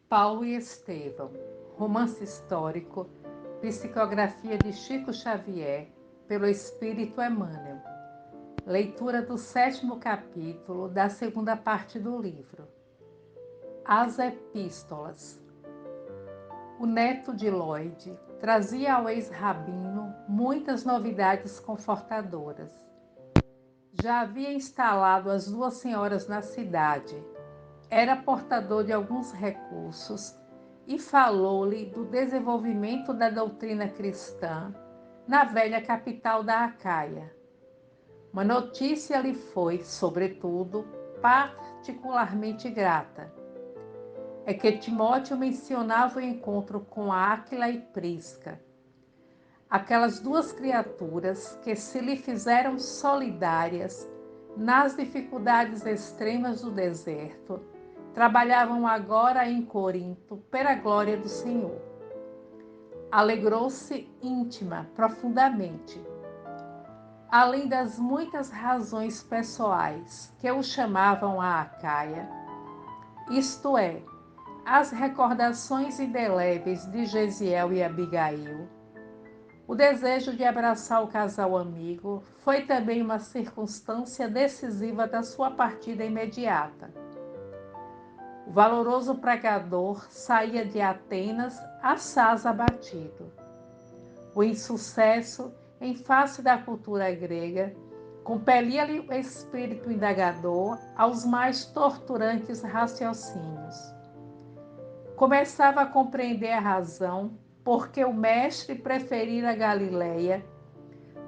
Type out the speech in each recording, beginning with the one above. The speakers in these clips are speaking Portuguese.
Paulo e Estevão, romance histórico, psicografia de Chico Xavier, pelo Espírito Emmanuel. Leitura do 7º capítulo da 2ª parte do livro. As Epístolas. O neto de Lloyd trazia ao ex-rabino muitas novidades confortadoras. Já havia instalado as duas senhoras na cidade, era portador de alguns recursos e falou-lhe do desenvolvimento da doutrina cristã na velha capital da Acaia. Uma notícia lhe foi, sobretudo, particularmente grata. É que Timóteo mencionava o encontro com Áquila e Prisca, aquelas duas criaturas que se lhe fizeram solidárias nas dificuldades extremas do deserto, trabalhavam agora em Corinto pela glória do Senhor. Alegrou-se profundamente. Além das muitas razões pessoais que o chamavam a Acaia, isto é, as recordações indeléveis de Gesiel e Abigail, o desejo de abraçar o casal amigo foi também uma circunstância decisiva da sua partida imediata. O valoroso pregador saía de Atenas assaz abatido. O insucesso em face da cultura grega compelia-lhe o espírito indagador aos mais torturantes raciocínios. Começava a compreender a razão porque o mestre preferira Galileia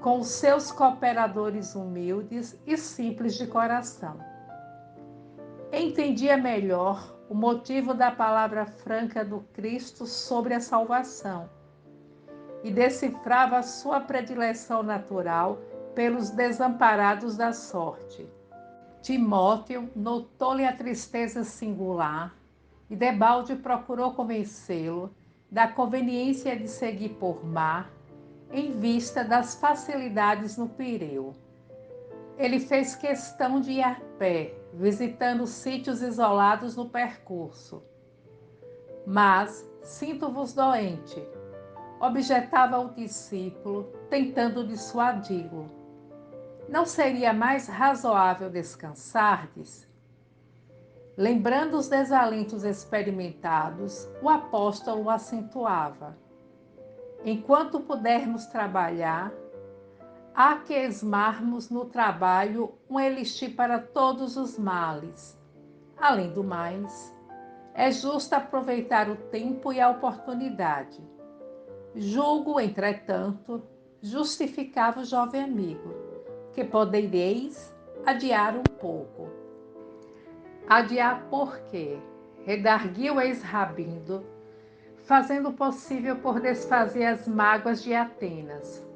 com os seus cooperadores humildes e simples de coração. Entendia melhor o motivo da palavra franca do Cristo sobre a salvação e decifrava sua predileção natural pelos desamparados da sorte. Timóteo notou-lhe a tristeza singular e debalde procurou convencê-lo da conveniência de seguir por mar em vista das facilidades no Pireu. Ele fez questão de ir a pé, visitando sítios isolados no percurso. Mas sinto-vos doente, objetava o discípulo, tentando dissuadi-lo. Não seria mais razoável descansardes? Lembrando os desalentos experimentados, o apóstolo acentuava. Enquanto pudermos trabalhar, há que esmarmos no trabalho um elixir para todos os males. Além do mais, é justo aproveitar o tempo e a oportunidade. Julgo, entretanto, justificava o jovem amigo, que podereis adiar um pouco. Adiar por quê? Redarguiu o ex-rabino, fazendo o possível por desfazer as mágoas de Atenas.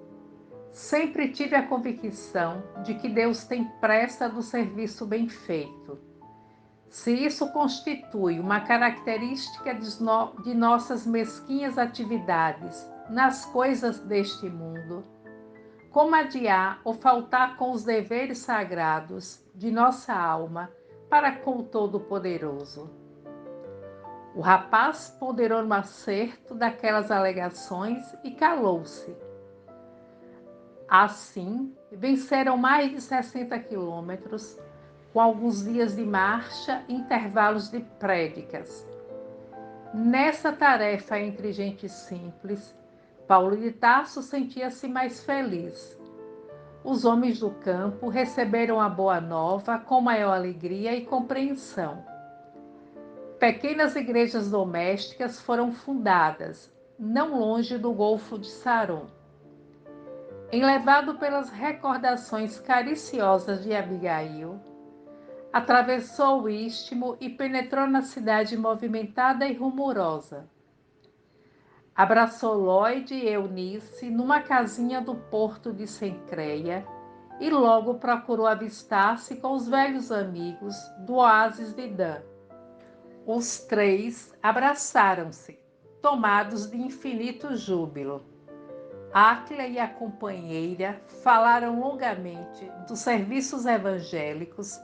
Sempre tive a convicção de que Deus tem pressa do serviço bem feito. Se isso constitui uma característica de nossas mesquinhas atividades nas coisas deste mundo, como adiar ou faltar com os deveres sagrados de nossa alma para com o Todo-Poderoso? O rapaz ponderou no acerto daquelas alegações e calou-se. Assim, venceram mais de 60 quilômetros, com alguns dias de marcha e intervalos de prédicas. Nessa tarefa entre gente simples, Paulo de Tarso sentia-se mais feliz. Os homens do campo receberam a boa nova com maior alegria e compreensão. Pequenas igrejas domésticas foram fundadas, não longe do Golfo de Saron. Enlevado pelas recordações cariciosas de Abigail, atravessou o istmo e penetrou na cidade movimentada e rumorosa. Abraçou Lloyd e Eunice numa casinha do porto de Cencreia e logo procurou avistar-se com os velhos amigos do oásis de Dan. Os três abraçaram-se, tomados de infinito júbilo. Áquila e a companheira falaram longamente dos serviços evangélicos,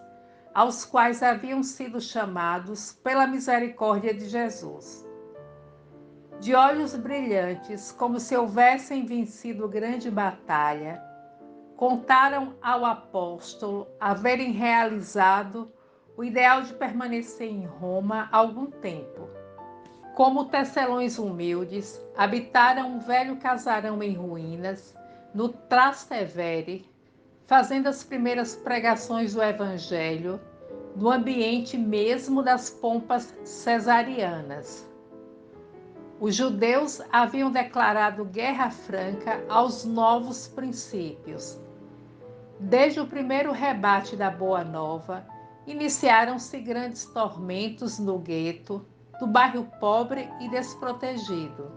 aos quais haviam sido chamados pela misericórdia de Jesus. De olhos brilhantes, como se houvessem vencido grande batalha, contaram ao apóstolo haverem realizado o ideal de permanecer em Roma algum tempo. Como tecelões humildes, habitaram um velho casarão em ruínas, no Trastevere, fazendo as primeiras pregações do Evangelho, no ambiente mesmo das pompas cesarianas. Os judeus haviam declarado guerra franca aos novos princípios. Desde o primeiro rebate da Boa Nova, iniciaram-se grandes tormentos no gueto, do bairro pobre e desprotegido.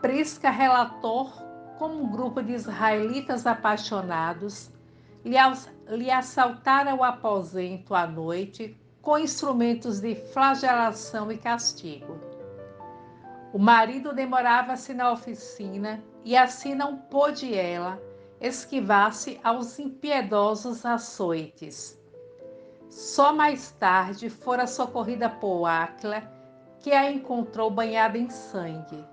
Prisca relatou como um grupo de israelitas apaixonados lhe assaltara o aposento à noite com instrumentos de flagelação e castigo. O marido demorava-se na oficina e assim não pôde ela esquivar-se aos impiedosos açoites. Só mais tarde fora socorrida por Áquila, que a encontrou banhada em sangue.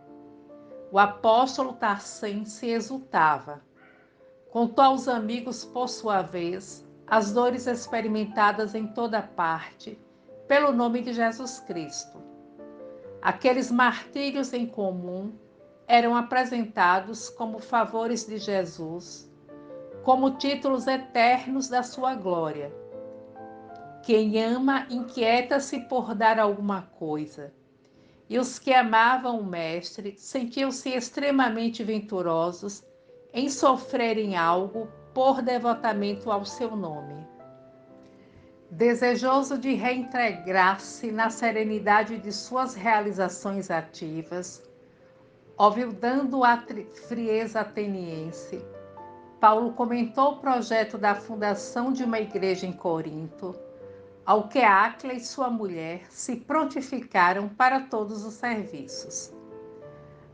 O apóstolo Tarcense exultava. Contou aos amigos, por sua vez, as dores experimentadas em toda parte pelo nome de Jesus Cristo. Aqueles martírios em comum eram apresentados como favores de Jesus, como títulos eternos da sua glória. Quem ama inquieta-se por dar alguma coisa, e os que amavam o Mestre sentiam-se extremamente venturosos em sofrerem algo por devotamento ao seu nome. Desejoso de reintegrar-se na serenidade de suas realizações ativas, olvidando a frieza ateniense, Paulo comentou o projeto da fundação de uma igreja em Corinto, ao que Áquila e sua mulher se prontificaram para todos os serviços.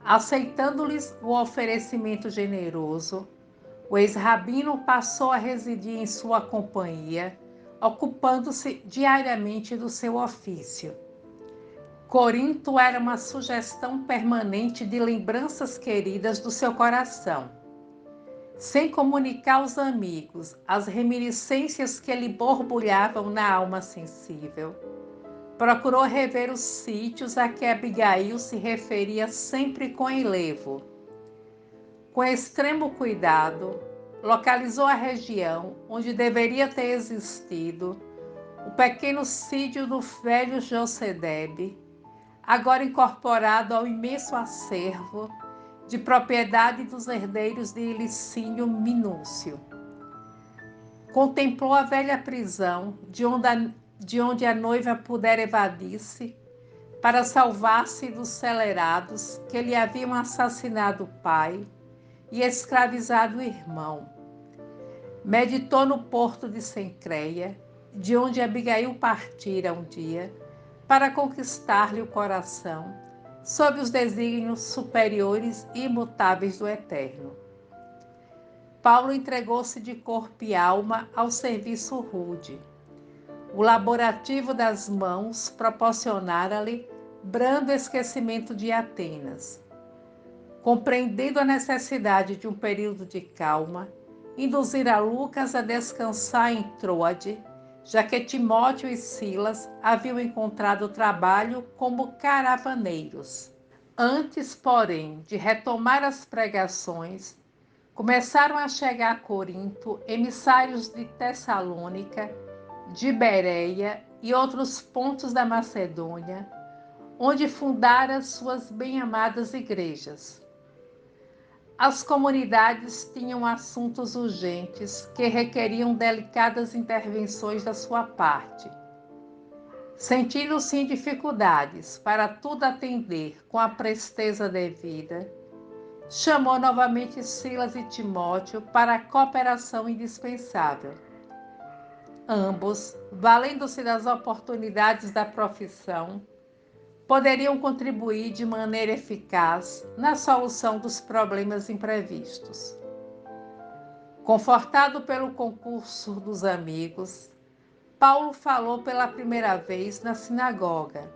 Aceitando-lhes o oferecimento generoso, o ex-rabino passou a residir em sua companhia, ocupando-se diariamente do seu ofício. Corinto era uma sugestão permanente de lembranças queridas do seu coração. Sem comunicar aos amigos as reminiscências que lhe borbulhavam na alma sensível, procurou rever os sítios a que Abigail se referia sempre com enlevo. Com extremo cuidado, localizou a região onde deveria ter existido o pequeno sídio do velho Josedebe, agora incorporado ao imenso acervo de propriedade dos herdeiros de Licínio Minúcio. Contemplou a velha prisão, de onde a noiva pudera evadir-se, para salvar-se dos celerados que lhe haviam assassinado o pai e escravizado o irmão. Meditou no porto de Cencreia, de onde Abigail partira um dia, para conquistar-lhe o coração, sob os desígnios superiores e imutáveis do Eterno. Paulo entregou-se de corpo e alma ao serviço rude. O laborativo das mãos proporcionara-lhe brando esquecimento de Atenas. Compreendendo a necessidade de um período de calma, induzira Lucas a descansar em Troade, já que Timóteo e Silas haviam encontrado trabalho como caravaneiros. Antes, porém, de retomar as pregações, começaram a chegar a Corinto emissários de Tessalônica, de Bereia e outros pontos da Macedônia, onde fundara suas bem-amadas igrejas. As comunidades tinham assuntos urgentes que requeriam delicadas intervenções da sua parte. Sentindo-se em dificuldades para tudo atender com a presteza devida, chamou novamente Silas e Timóteo para a cooperação indispensável. Ambos, valendo-se das oportunidades da profissão, poderiam contribuir de maneira eficaz na solução dos problemas imprevistos. Confortado pelo concurso dos amigos, Paulo falou pela primeira vez na sinagoga.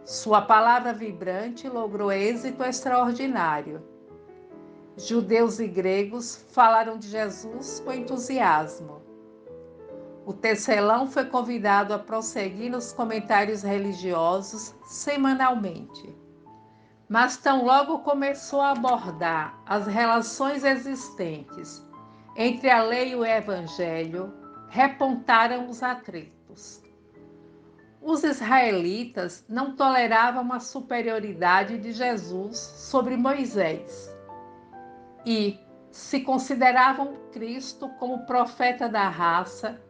Sua palavra vibrante logrou êxito extraordinário. Judeus e gregos falaram de Jesus com entusiasmo. O tecelão foi convidado a prosseguir nos comentários religiosos semanalmente. Mas tão logo começou a abordar as relações existentes entre a lei e o evangelho, repontaram os atritos. Os israelitas não toleravam a superioridade de Jesus sobre Moisés e, se consideravam Cristo como profeta da raça,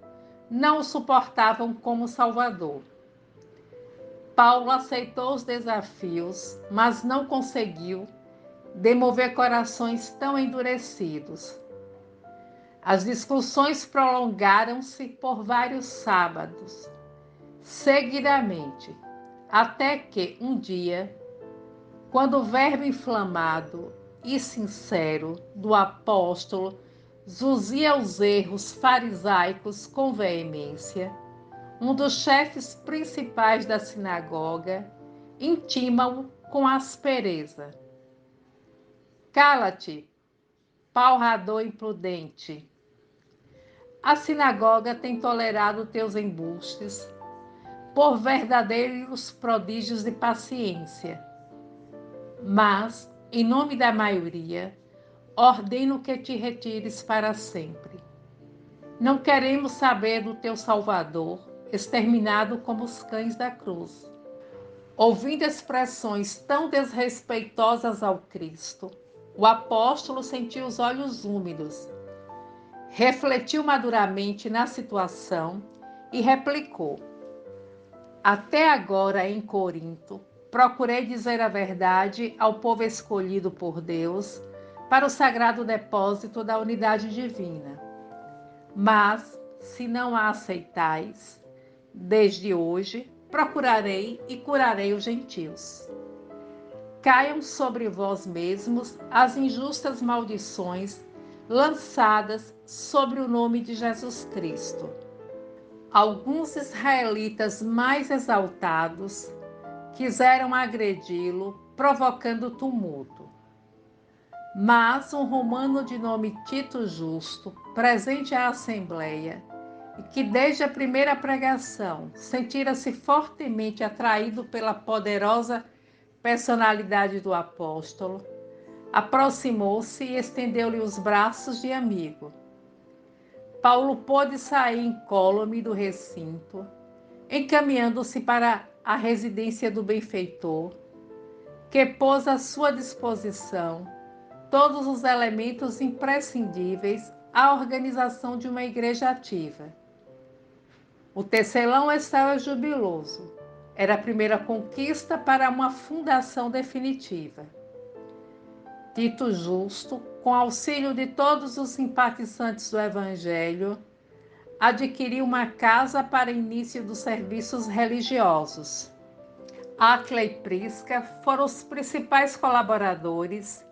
não o suportavam como Salvador. Paulo aceitou os desafios, mas não conseguiu demover corações tão endurecidos. As discussões prolongaram-se por vários sábados, seguidamente, até que um dia, quando o verbo inflamado e sincero do apóstolo zuzia os erros farisaicos com veemência, um dos chefes principais da sinagoga intima-o com aspereza. Cala-te, palrador imprudente. A sinagoga tem tolerado teus embustes por verdadeiros prodígios de paciência. Mas, em nome da maioria, ordeno que te retires para sempre. Não queremos saber do teu Salvador, exterminado como os cães da cruz. Ouvindo expressões tão desrespeitosas ao Cristo, o apóstolo sentiu os olhos úmidos, refletiu maduramente na situação e replicou: até agora em Corinto, procurei dizer a verdade ao povo escolhido por Deus para o sagrado depósito da unidade divina. Mas, se não a aceitais, desde hoje procurarei e curarei os gentios. Caiam sobre vós mesmos as injustas maldições lançadas sobre o nome de Jesus Cristo. Alguns israelitas mais exaltados quiseram agredi-lo, provocando tumulto. Mas um romano de nome Tito Justo, presente à assembleia, e que desde a primeira pregação sentira-se fortemente atraído pela poderosa personalidade do apóstolo, aproximou-se e estendeu-lhe os braços de amigo. Paulo pôde sair incólume do recinto, encaminhando-se para a residência do benfeitor, que pôs à sua disposição todos os elementos imprescindíveis à organização de uma igreja ativa. O tecelão estava jubiloso. Era a primeira conquista para uma fundação definitiva. Tito Justo, com auxílio de todos os simpatizantes do Evangelho, adquiriu uma casa para início dos serviços religiosos. Áquila e Prisca foram os principais colaboradores,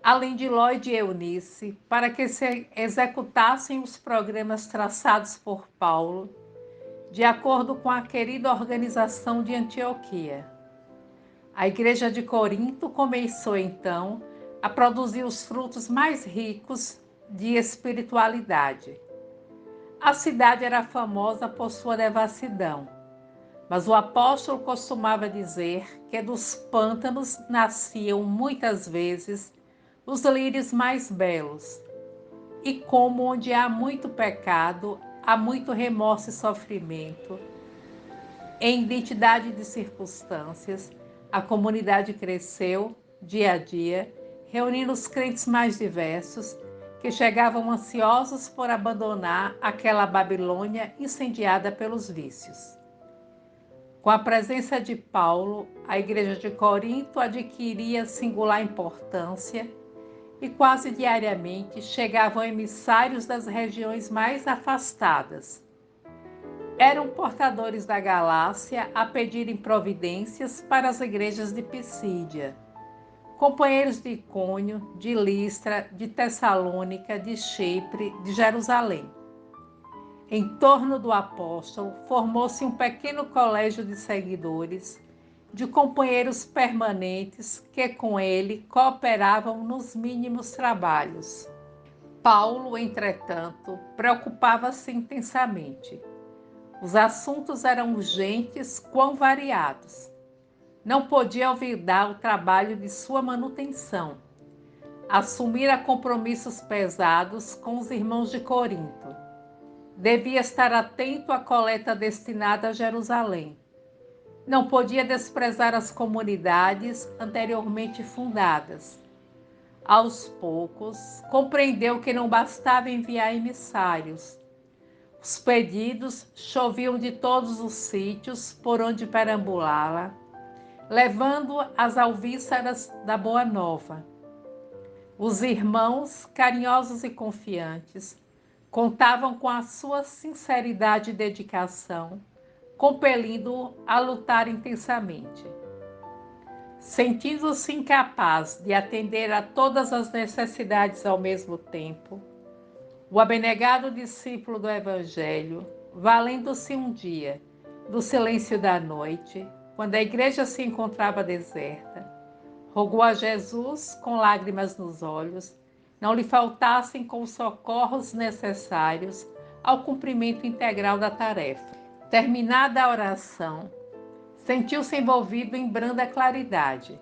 além de Lloyd e Eunice, para que se executassem os programas traçados por Paulo, de acordo com a querida organização de Antioquia. A igreja de Corinto começou então a produzir os frutos mais ricos de espiritualidade. A cidade era famosa por sua devassidão, mas o apóstolo costumava dizer que dos pântanos nasciam muitas vezes os lírios mais belos, e como onde há muito pecado, há muito remorso e sofrimento. Em identidade de circunstâncias, a comunidade cresceu dia a dia, reunindo os crentes mais diversos, que chegavam ansiosos por abandonar aquela Babilônia incendiada pelos vícios. Com a presença de Paulo, a igreja de Corinto adquiria singular importância e quase diariamente chegavam emissários das regiões mais afastadas. Eram portadores da Galácia a pedirem providências para as igrejas de Pisídia, companheiros de Icônio, de Listra, de Tessalônica, de Chipre, de Jerusalém. Em torno do apóstolo, formou-se um pequeno colégio de seguidores, de companheiros permanentes que com ele cooperavam nos mínimos trabalhos. Paulo, entretanto, preocupava-se intensamente. Os assuntos eram urgentes, quão variados. Não podia olvidar o trabalho de sua manutenção. Assumira compromissos pesados com os irmãos de Corinto. Devia estar atento à coleta destinada a Jerusalém. Não podia desprezar as comunidades anteriormente fundadas. Aos poucos, compreendeu que não bastava enviar emissários. Os pedidos choviam de todos os sítios por onde perambulava, levando as alvíceras da Boa Nova. Os irmãos, carinhosos e confiantes, contavam com a sua sinceridade e dedicação, compelindo-o a lutar intensamente. Sentindo-se incapaz de atender a todas as necessidades ao mesmo tempo, o abnegado discípulo do Evangelho, valendo-se um dia do silêncio da noite, quando a igreja se encontrava deserta, rogou a Jesus, com lágrimas nos olhos, não lhe faltassem com os socorros necessários ao cumprimento integral da tarefa. Terminada a oração, sentiu-se envolvido em branda claridade.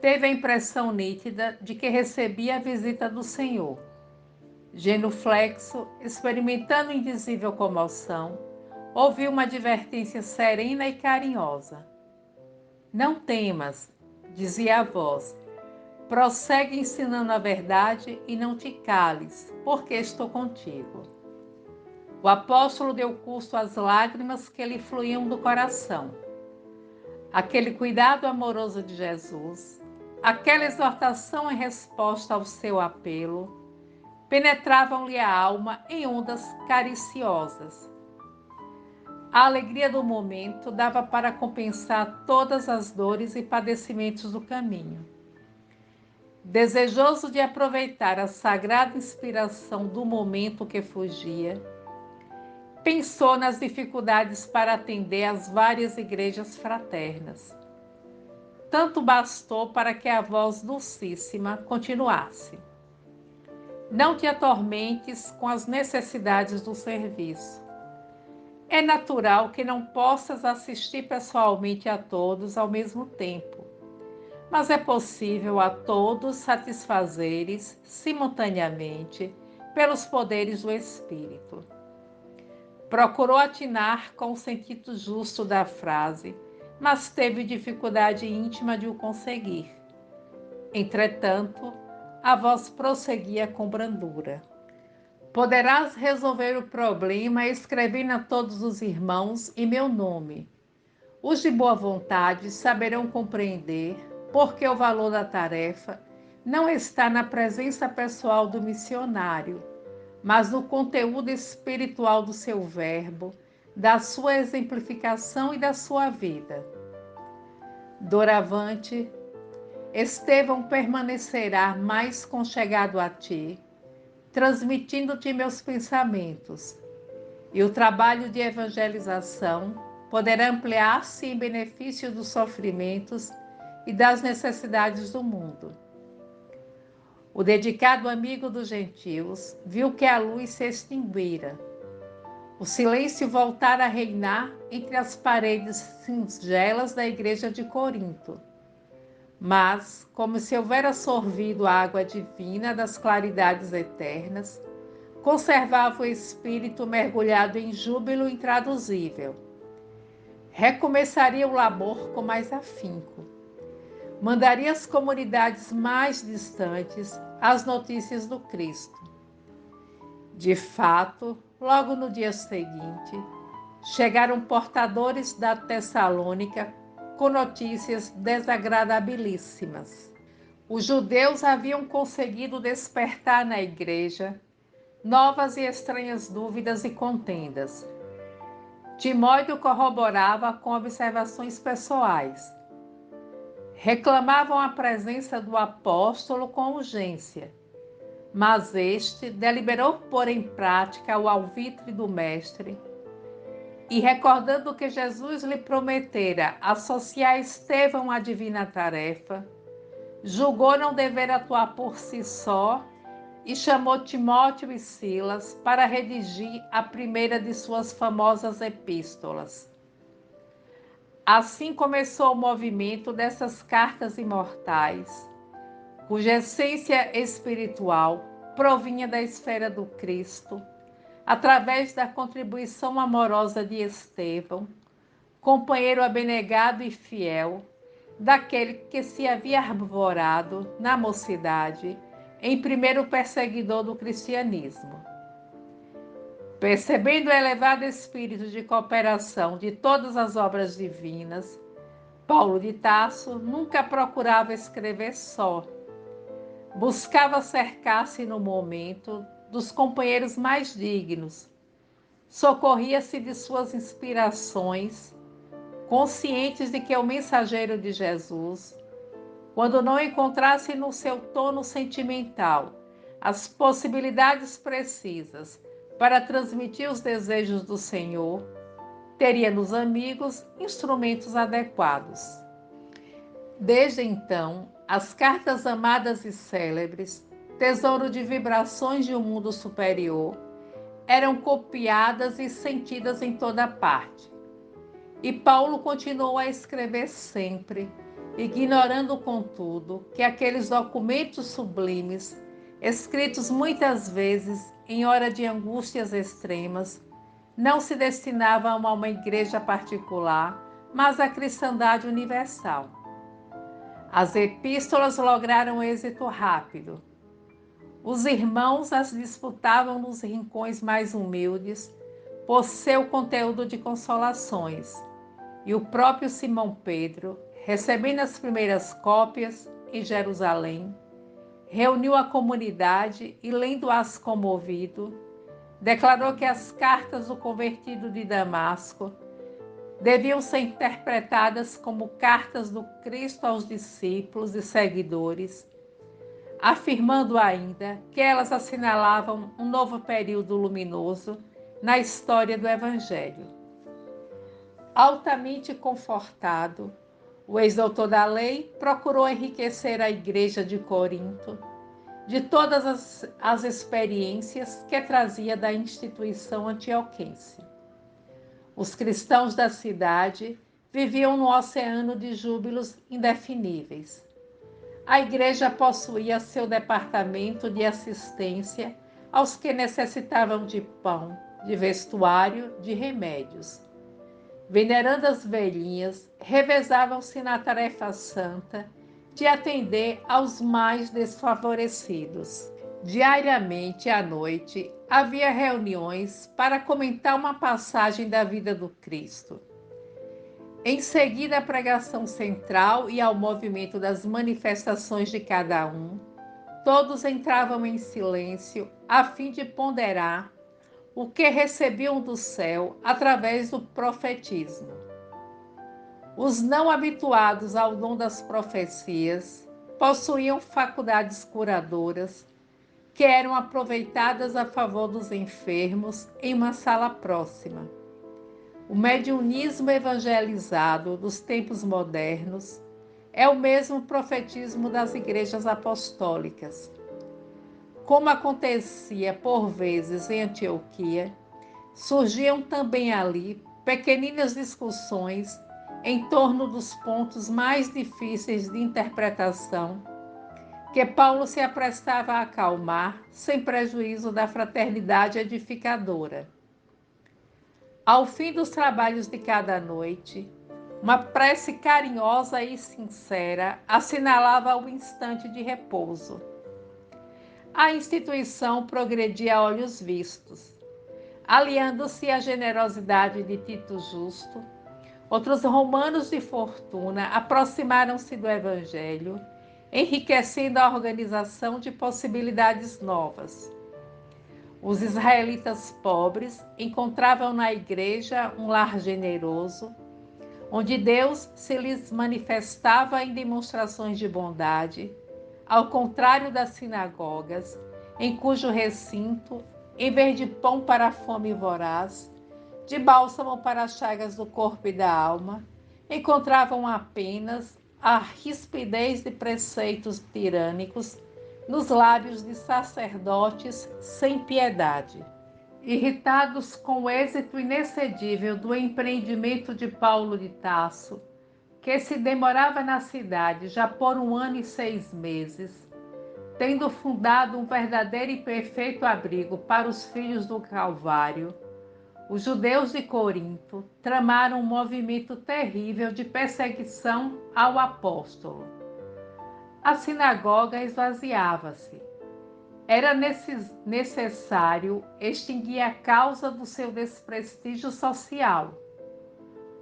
Teve a impressão nítida de que recebia a visita do Senhor. Genuflexo, experimentando indizível comoção, ouviu uma advertência serena e carinhosa. Não temas, dizia a voz, prossegue ensinando a verdade e não te cales, porque estou contigo. O apóstolo deu curso às lágrimas que lhe fluíam do coração. Aquele cuidado amoroso de Jesus, aquela exortação em resposta ao seu apelo, penetravam-lhe a alma em ondas cariciosas. A alegria do momento dava para compensar todas as dores e padecimentos do caminho. Desejoso de aproveitar a sagrada inspiração do momento que fugia, pensou nas dificuldades para atender às várias igrejas fraternas. Tanto bastou para que a voz dulcíssima continuasse. Não te atormentes com as necessidades do serviço. É natural que não possas assistir pessoalmente a todos ao mesmo tempo, mas é possível a todos satisfazeres simultaneamente pelos poderes do Espírito. Procurou atinar com o sentido justo da frase, mas teve dificuldade íntima de o conseguir. Entretanto, a voz prosseguia com brandura. Poderás resolver o problema escrevendo a todos os irmãos em meu nome. Os de boa vontade saberão compreender porque o valor da tarefa não está na presença pessoal do missionário, mas no conteúdo espiritual do seu verbo, da sua exemplificação e da sua vida. Doravante, Estevão permanecerá mais conchegado a ti, transmitindo-te meus pensamentos, e o trabalho de evangelização poderá ampliar-se em benefício dos sofrimentos e das necessidades do mundo. O dedicado amigo dos gentios viu que a luz se extinguira. O silêncio voltara a reinar entre as paredes singelas da igreja de Corinto. Mas, como se houvera sorvido a água divina das claridades eternas, conservava o espírito mergulhado em júbilo intraduzível. Recomeçaria o labor com mais afinco. Mandaria às comunidades mais distantes as notícias do Cristo. De fato, logo no dia seguinte, chegaram portadores da Tessalônica com notícias desagradabilíssimas. Os judeus haviam conseguido despertar na igreja novas e estranhas dúvidas e contendas. Timóteo corroborava com observações pessoais. Reclamavam a presença do apóstolo com urgência. Mas este deliberou pôr em prática o alvitre do mestre e, recordando que Jesus lhe prometera associar Estevão à divina tarefa, julgou não dever atuar por si só e chamou Timóteo e Silas para redigir a primeira de suas famosas epístolas. Assim começou o movimento dessas cartas imortais, cuja essência espiritual provinha da esfera do Cristo, através da contribuição amorosa de Estevão, companheiro abnegado e fiel, daquele que se havia arvorado na mocidade em primeiro perseguidor do cristianismo. Percebendo o elevado espírito de cooperação de todas as obras divinas, Paulo de Tarso nunca procurava escrever só. Buscava cercar-se no momento dos companheiros mais dignos. Socorria-se de suas inspirações, conscientes de que o mensageiro de Jesus, quando não encontrasse no seu tono sentimental as possibilidades precisas para transmitir os desejos do Senhor, teria nos amigos instrumentos adequados. Desde então, as cartas amadas e célebres, tesouro de vibrações de um mundo superior, eram copiadas e sentidas em toda parte. E Paulo continuou a escrever sempre, ignorando, contudo, que aqueles documentos sublimes, escritos muitas vezes em hora de angústias extremas, não se destinavam a uma igreja particular, mas à cristandade universal. As epístolas lograram êxito rápido. Os irmãos as disputavam nos rincões mais humildes por seu conteúdo de consolações, e o próprio Simão Pedro, recebendo as primeiras cópias em Jerusalém, reuniu a comunidade e, lendo-as comovido, declarou que as cartas do convertido de Damasco deviam ser interpretadas como cartas do Cristo aos discípulos e seguidores, afirmando ainda que elas assinalavam um novo período luminoso na história do Evangelho. Altamente confortado, o ex-doutor da lei procurou enriquecer a igreja de Corinto de todas as experiências que trazia da instituição antioquense. Os cristãos da cidade viviam num oceano de júbilos indefiníveis. A igreja possuía seu departamento de assistência aos que necessitavam de pão, de vestuário, de remédios. Venerandas velhinhas revezavam-se na tarefa santa de atender aos mais desfavorecidos. Diariamente à noite havia reuniões para comentar uma passagem da vida do Cristo. Em seguida, a pregação central e ao movimento das manifestações de cada um, todos entravam em silêncio a fim de ponderar o que recebiam do céu através do profetismo. Os não habituados ao dom das profecias possuíam faculdades curadoras que eram aproveitadas a favor dos enfermos em uma sala próxima. O mediunismo evangelizado dos tempos modernos é o mesmo profetismo das igrejas apostólicas. Como acontecia por vezes em Antioquia, surgiam também ali pequeninas discussões em torno dos pontos mais difíceis de interpretação, que Paulo se aprestava a acalmar, sem prejuízo da fraternidade edificadora. Ao fim dos trabalhos de cada noite, uma prece carinhosa e sincera assinalava o instante de repouso. A instituição progredia a olhos vistos. Aliando-se à generosidade de Tito Justo, outros romanos de fortuna aproximaram-se do Evangelho, enriquecendo a organização de possibilidades novas. Os israelitas pobres encontravam na igreja um lar generoso, onde Deus se lhes manifestava em demonstrações de bondade, ao contrário das sinagogas, em cujo recinto, em vez de pão para a fome voraz, de bálsamo para as chagas do corpo e da alma, encontravam apenas a rispidez de preceitos tirânicos nos lábios de sacerdotes sem piedade. Irritados com o êxito inexcedível do empreendimento de Paulo de Tarso, que se demorava na cidade já por 1 ano e 6 meses, tendo fundado um verdadeiro e perfeito abrigo para os filhos do Calvário, os judeus de Corinto tramaram um movimento terrível de perseguição ao apóstolo. A sinagoga esvaziava-se. Era necessário extinguir a causa do seu desprestígio social.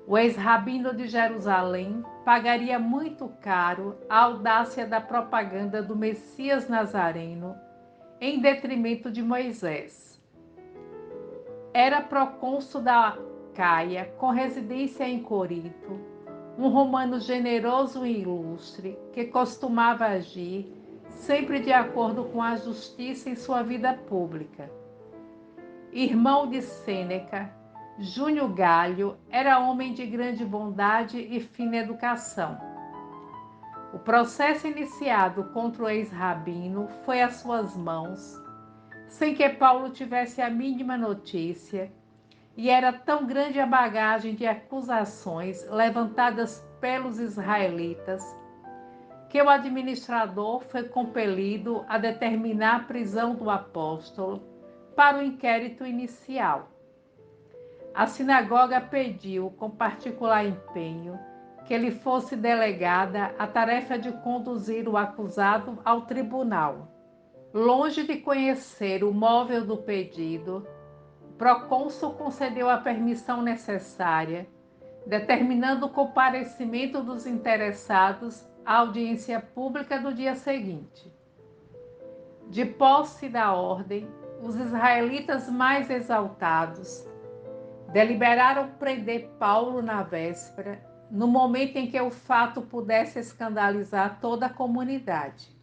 O ex-rabino de Jerusalém pagaria muito caro a audácia da propaganda do Messias Nazareno em detrimento de Moisés. Era procônsul da Caia, com residência em Corinto, um romano generoso e ilustre que costumava agir sempre de acordo com a justiça em sua vida pública. Irmão de Sêneca, Júnior Galho era homem de grande bondade e fina educação. O processo iniciado contra o ex-rabino foi às suas mãos, sem que Paulo tivesse a mínima notícia, e era tão grande a bagagem de acusações levantadas pelos israelitas, que o administrador foi compelido a determinar a prisão do apóstolo para o inquérito inicial. A sinagoga pediu, com particular empenho, que lhe fosse delegada a tarefa de conduzir o acusado ao tribunal. Longe de conhecer o móvel do pedido, o procônsul concedeu a permissão necessária, determinando o comparecimento dos interessados à audiência pública do dia seguinte. De posse da ordem, os israelitas mais exaltados deliberaram prender Paulo na véspera, no momento em que o fato pudesse escandalizar toda a comunidade.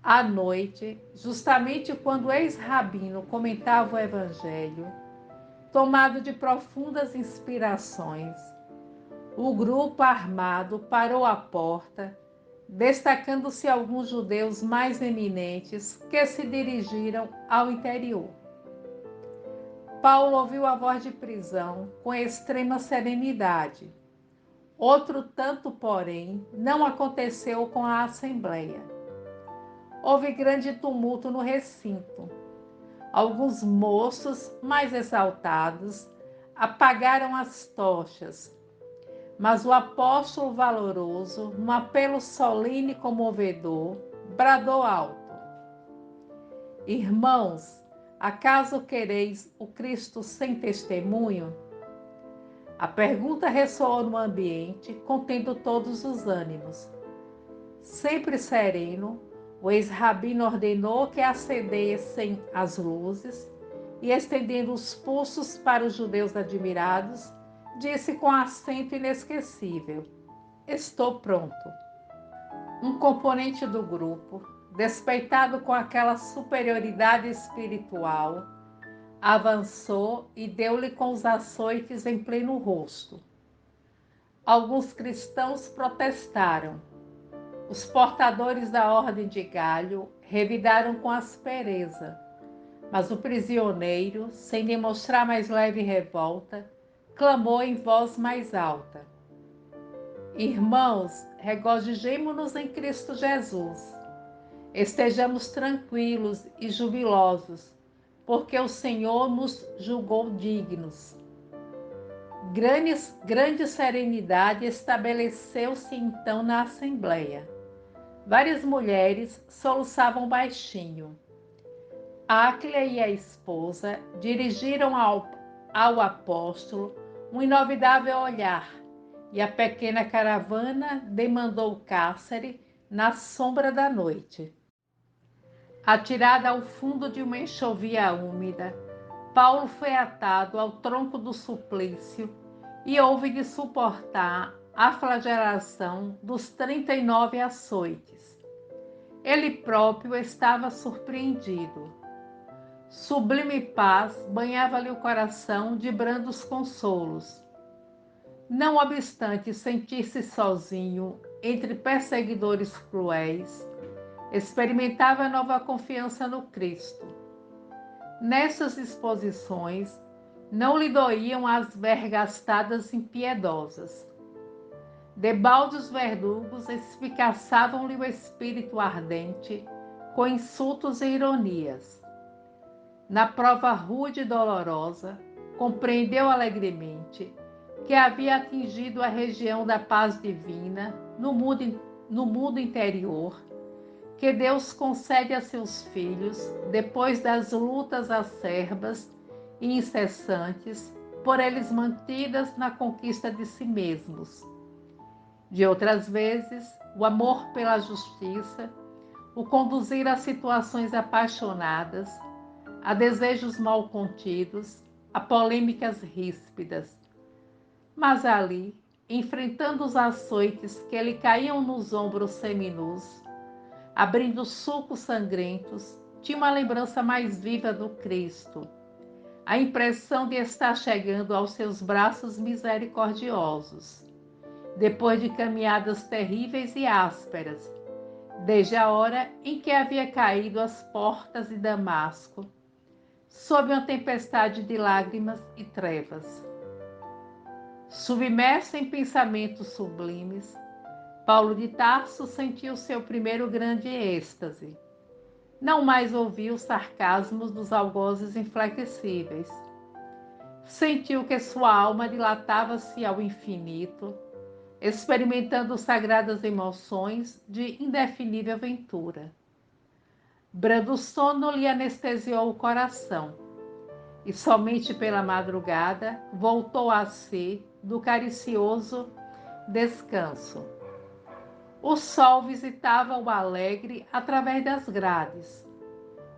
À noite, justamente quando o ex-rabino comentava o evangelho, tomado de profundas inspirações, o grupo armado parou à porta, destacando-se alguns judeus mais eminentes que se dirigiram ao interior. Paulo ouviu a voz de prisão com extrema serenidade. Outro tanto, porém, não aconteceu com a assembleia. Houve grande tumulto no recinto. Alguns moços mais exaltados apagaram as tochas, mas o apóstolo valoroso, num apelo solene e comovedor, bradou alto: Irmãos, acaso quereis o Cristo sem testemunho? A pergunta ressoou no ambiente, contendo todos os ânimos. Sempre sereno, o ex-rabino ordenou que acendessem as luzes e, estendendo os pulsos para os judeus admirados, disse com acento inesquecível: Estou pronto. Um componente do grupo, despeitado com aquela superioridade espiritual, avançou e deu-lhe com os açoites em pleno rosto. Alguns cristãos protestaram. Os portadores da ordem de Galho revidaram com aspereza, mas o prisioneiro, sem demonstrar mais leve revolta, clamou em voz mais alta: Irmãos, regozijemo-nos em Cristo Jesus. Estejamos tranquilos e jubilosos, porque o Senhor nos julgou dignos. Grande serenidade estabeleceu-se então na assembleia. Várias mulheres soluçavam baixinho. Áquila e a esposa dirigiram ao apóstolo um inovidável olhar, e a pequena caravana demandou o cárcere na sombra da noite. Atirada ao fundo de uma enxovia úmida, Paulo foi atado ao tronco do suplício e houve de suportar a flagelação dos 39 açoites. Ele próprio estava surpreendido. Sublime paz banhava-lhe o coração de brandos consolos. Não obstante sentir-se sozinho entre perseguidores cruéis, experimentava nova confiança no Cristo. Nessas exposições, não lhe doíam as vergastadas impiedosas. Debalde os verdugos espicaçavam-lhe o espírito ardente com insultos e ironias. Na prova rude e dolorosa, compreendeu alegremente que havia atingido a região da paz divina no mundo interior, que Deus concede a seus filhos depois das lutas acerbas e incessantes por eles mantidas na conquista de si mesmos. De outras vezes, o amor pela justiça o conduzir a situações apaixonadas, a desejos mal contidos, a polêmicas ríspidas. Mas ali, enfrentando os açoites que lhe caíam nos ombros seminus, abrindo sulcos sangrentos, tinha uma lembrança mais viva do Cristo, a impressão de estar chegando aos seus braços misericordiosos, depois de caminhadas terríveis e ásperas, desde a hora em que havia caído às portas de Damasco, sob uma tempestade de lágrimas e trevas. Submerso em pensamentos sublimes, Paulo de Tarso sentiu seu primeiro grande êxtase. Não mais ouviu os sarcasmos dos algozes inflexíveis. Sentiu que sua alma dilatava-se ao infinito, experimentando sagradas emoções de indefinível ventura. Brando sono lhe anestesiou o coração, e somente pela madrugada voltou a si do caricioso descanso. O sol visitava o alegre através das grades.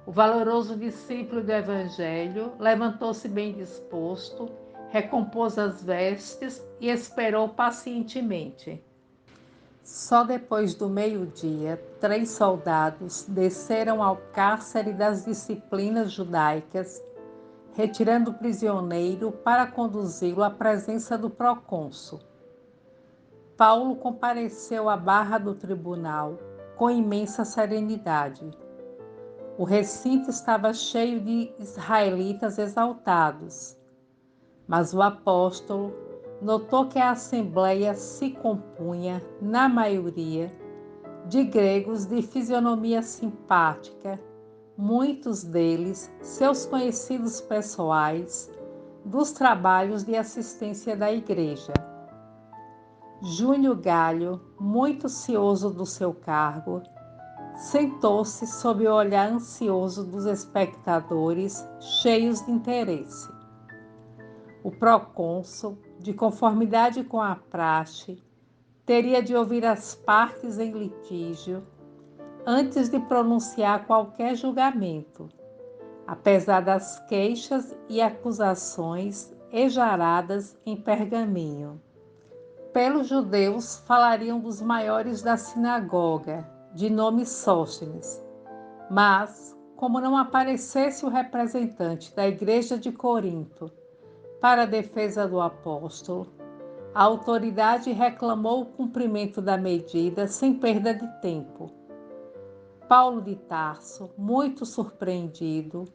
O valoroso discípulo do Evangelho levantou-se bem disposto, recompôs as vestes e esperou pacientemente. Só depois do meio-dia, 3 soldados desceram ao cárcere das disciplinas judaicas, retirando o prisioneiro para conduzi-lo à presença do procônsul. Paulo compareceu à barra do tribunal com imensa serenidade. O recinto estava cheio de israelitas exaltados, mas o apóstolo notou que a assembleia se compunha, na maioria, de gregos de fisionomia simpática, muitos deles seus conhecidos pessoais dos trabalhos de assistência da igreja. Júnior Galho, muito cioso do seu cargo, sentou-se sob o olhar ansioso dos espectadores, cheios de interesse. O procônsul, de conformidade com a praxe, teria de ouvir as partes em litígio antes de pronunciar qualquer julgamento, apesar das queixas e acusações exaradas em pergaminho. Pelos judeus falariam dos maiores da sinagoga, de nome Sóstenes, mas, como não aparecesse o representante da igreja de Corinto para a defesa do apóstolo, a autoridade reclamou o cumprimento da medida sem perda de tempo. Paulo de Tarso, muito surpreendido,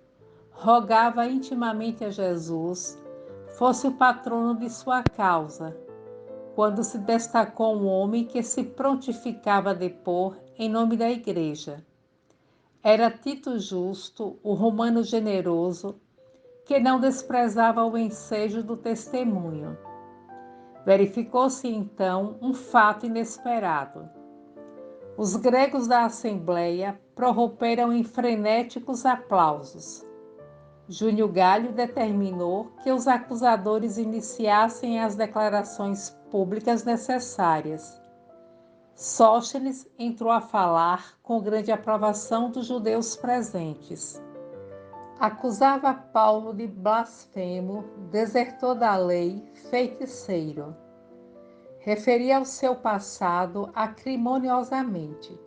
rogava intimamente a Jesus fosse o patrono de sua causa, quando se destacou um homem que se prontificava a depor em nome da igreja. Era Tito Justo, o romano generoso, que não desprezava o ensejo do testemunho. Verificou-se então um fato inesperado. Os gregos da assembleia prorromperam em frenéticos aplausos. Júnior Galho determinou que os acusadores iniciassem as declarações públicas necessárias. Sóstenes entrou a falar com grande aprovação dos judeus presentes. Acusava Paulo de blasfemo, desertor da lei, feiticeiro. Referia o seu passado acrimoniosamente.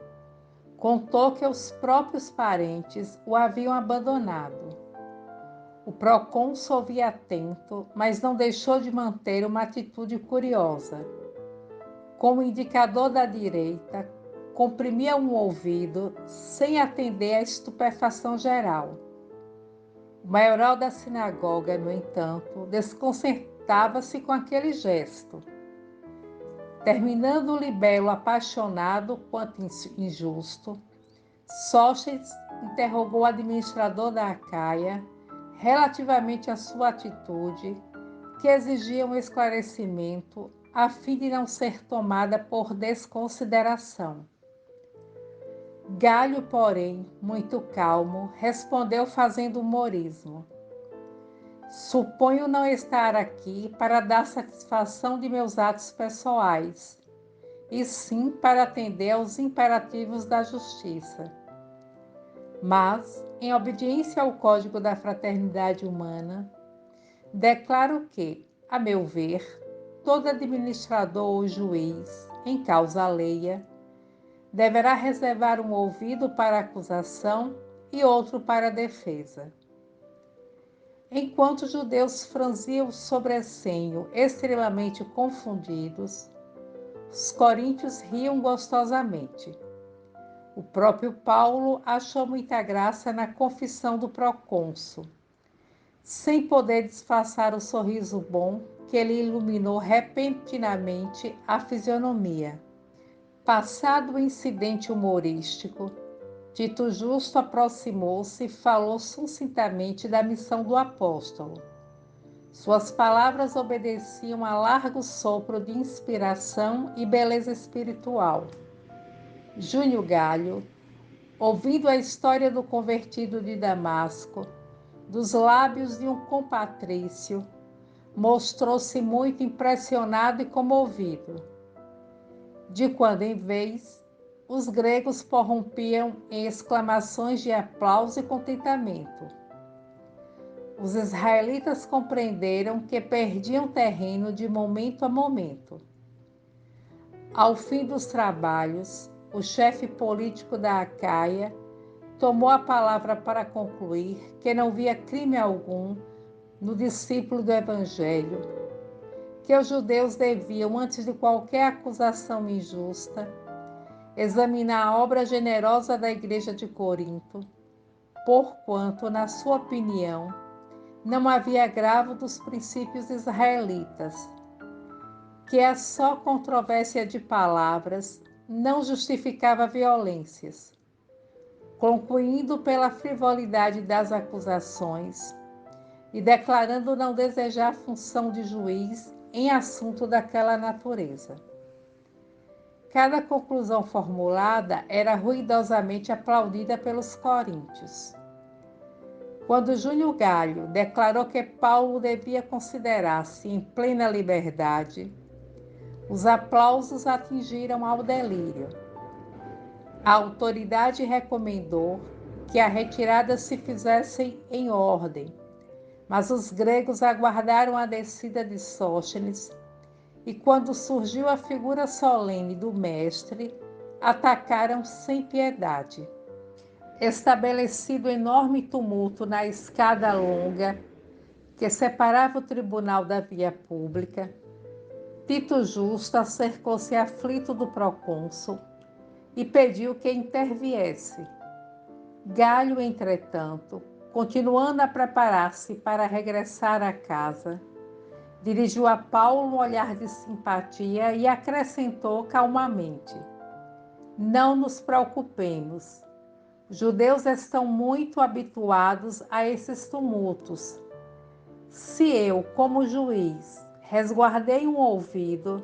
Contou que os próprios parentes o haviam abandonado. O procônsul ouvia atento, mas não deixou de manter uma atitude curiosa. Com o indicador da direita, comprimia um ouvido sem atender à estupefação geral. O maioral da sinagoga, no entanto, desconcertava-se com aquele gesto. Terminando o libelo apaixonado quanto injusto, Sóstenes interrogou o administrador da Acaia relativamente à sua atitude, que exigia um esclarecimento a fim de não ser tomada por desconsideração. Galho, porém, muito calmo, respondeu fazendo humorismo. Suponho não estar aqui para dar satisfação de meus atos pessoais, e sim para atender aos imperativos da justiça. Mas, em obediência ao Código da Fraternidade Humana, declaro que, a meu ver, todo administrador ou juiz, em causa alheia, deverá reservar um ouvido para a acusação e outro para a defesa. Enquanto os judeus franziam o sobrecenho extremamente confundidos, os coríntios riam gostosamente. O próprio Paulo achou muita graça na confissão do procônsul, sem poder disfarçar o sorriso bom que lhe iluminou repentinamente a fisionomia. Passado o incidente humorístico, Tito Justo aproximou-se e falou sucintamente da missão do apóstolo. Suas palavras obedeciam a largo sopro de inspiração e beleza espiritual. Júnior Galho, ouvindo a história do convertido de Damasco, dos lábios de um compatrício, mostrou-se muito impressionado e comovido. De quando em vez, os gregos prorrompiam em exclamações de aplauso e contentamento. Os israelitas compreenderam que perdiam terreno de momento a momento. Ao fim dos trabalhos, o chefe político da Acaia tomou a palavra para concluir que não via crime algum no discípulo do Evangelho, que os judeus deviam, antes de qualquer acusação injusta, examinar a obra generosa da Igreja de Corinto, porquanto, na sua opinião, não havia agravo dos princípios israelitas, que a só controvérsia de palavras não justificava violências, concluindo pela frivolidade das acusações e declarando não desejar função de juiz em assunto daquela natureza. Cada conclusão formulada era ruidosamente aplaudida pelos coríntios. Quando Júnior Galho declarou que Paulo devia considerar-se em plena liberdade, os aplausos atingiram ao delírio. A autoridade recomendou que a retirada se fizesse em ordem, mas os gregos aguardaram a descida de Sóstenes e, quando surgiu a figura solene do mestre, atacaram sem piedade. Estabelecido enorme tumulto na escada longa que separava o tribunal da via pública, Tito Justo acercou-se aflito do procônsul e pediu que interviesse. Galho, entretanto, continuando a preparar-se para regressar à casa, dirigiu a Paulo um olhar de simpatia e acrescentou calmamente: não nos preocupemos. Os judeus estão muito habituados a esses tumultos. Se eu, como juiz, resguardei um ouvido,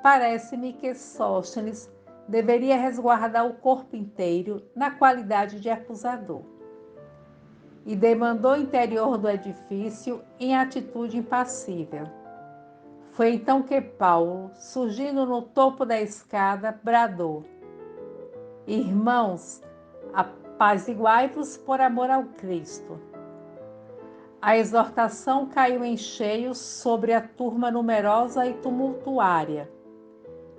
parece-me que Sóstenes deveria resguardar o corpo inteiro na qualidade de acusador. E demandou o interior do edifício em atitude impassível. Foi então que Paulo, surgindo no topo da escada, bradou: irmãos, apaziguai-vos por amor ao Cristo. A exortação caiu em cheio sobre a turma numerosa e tumultuária.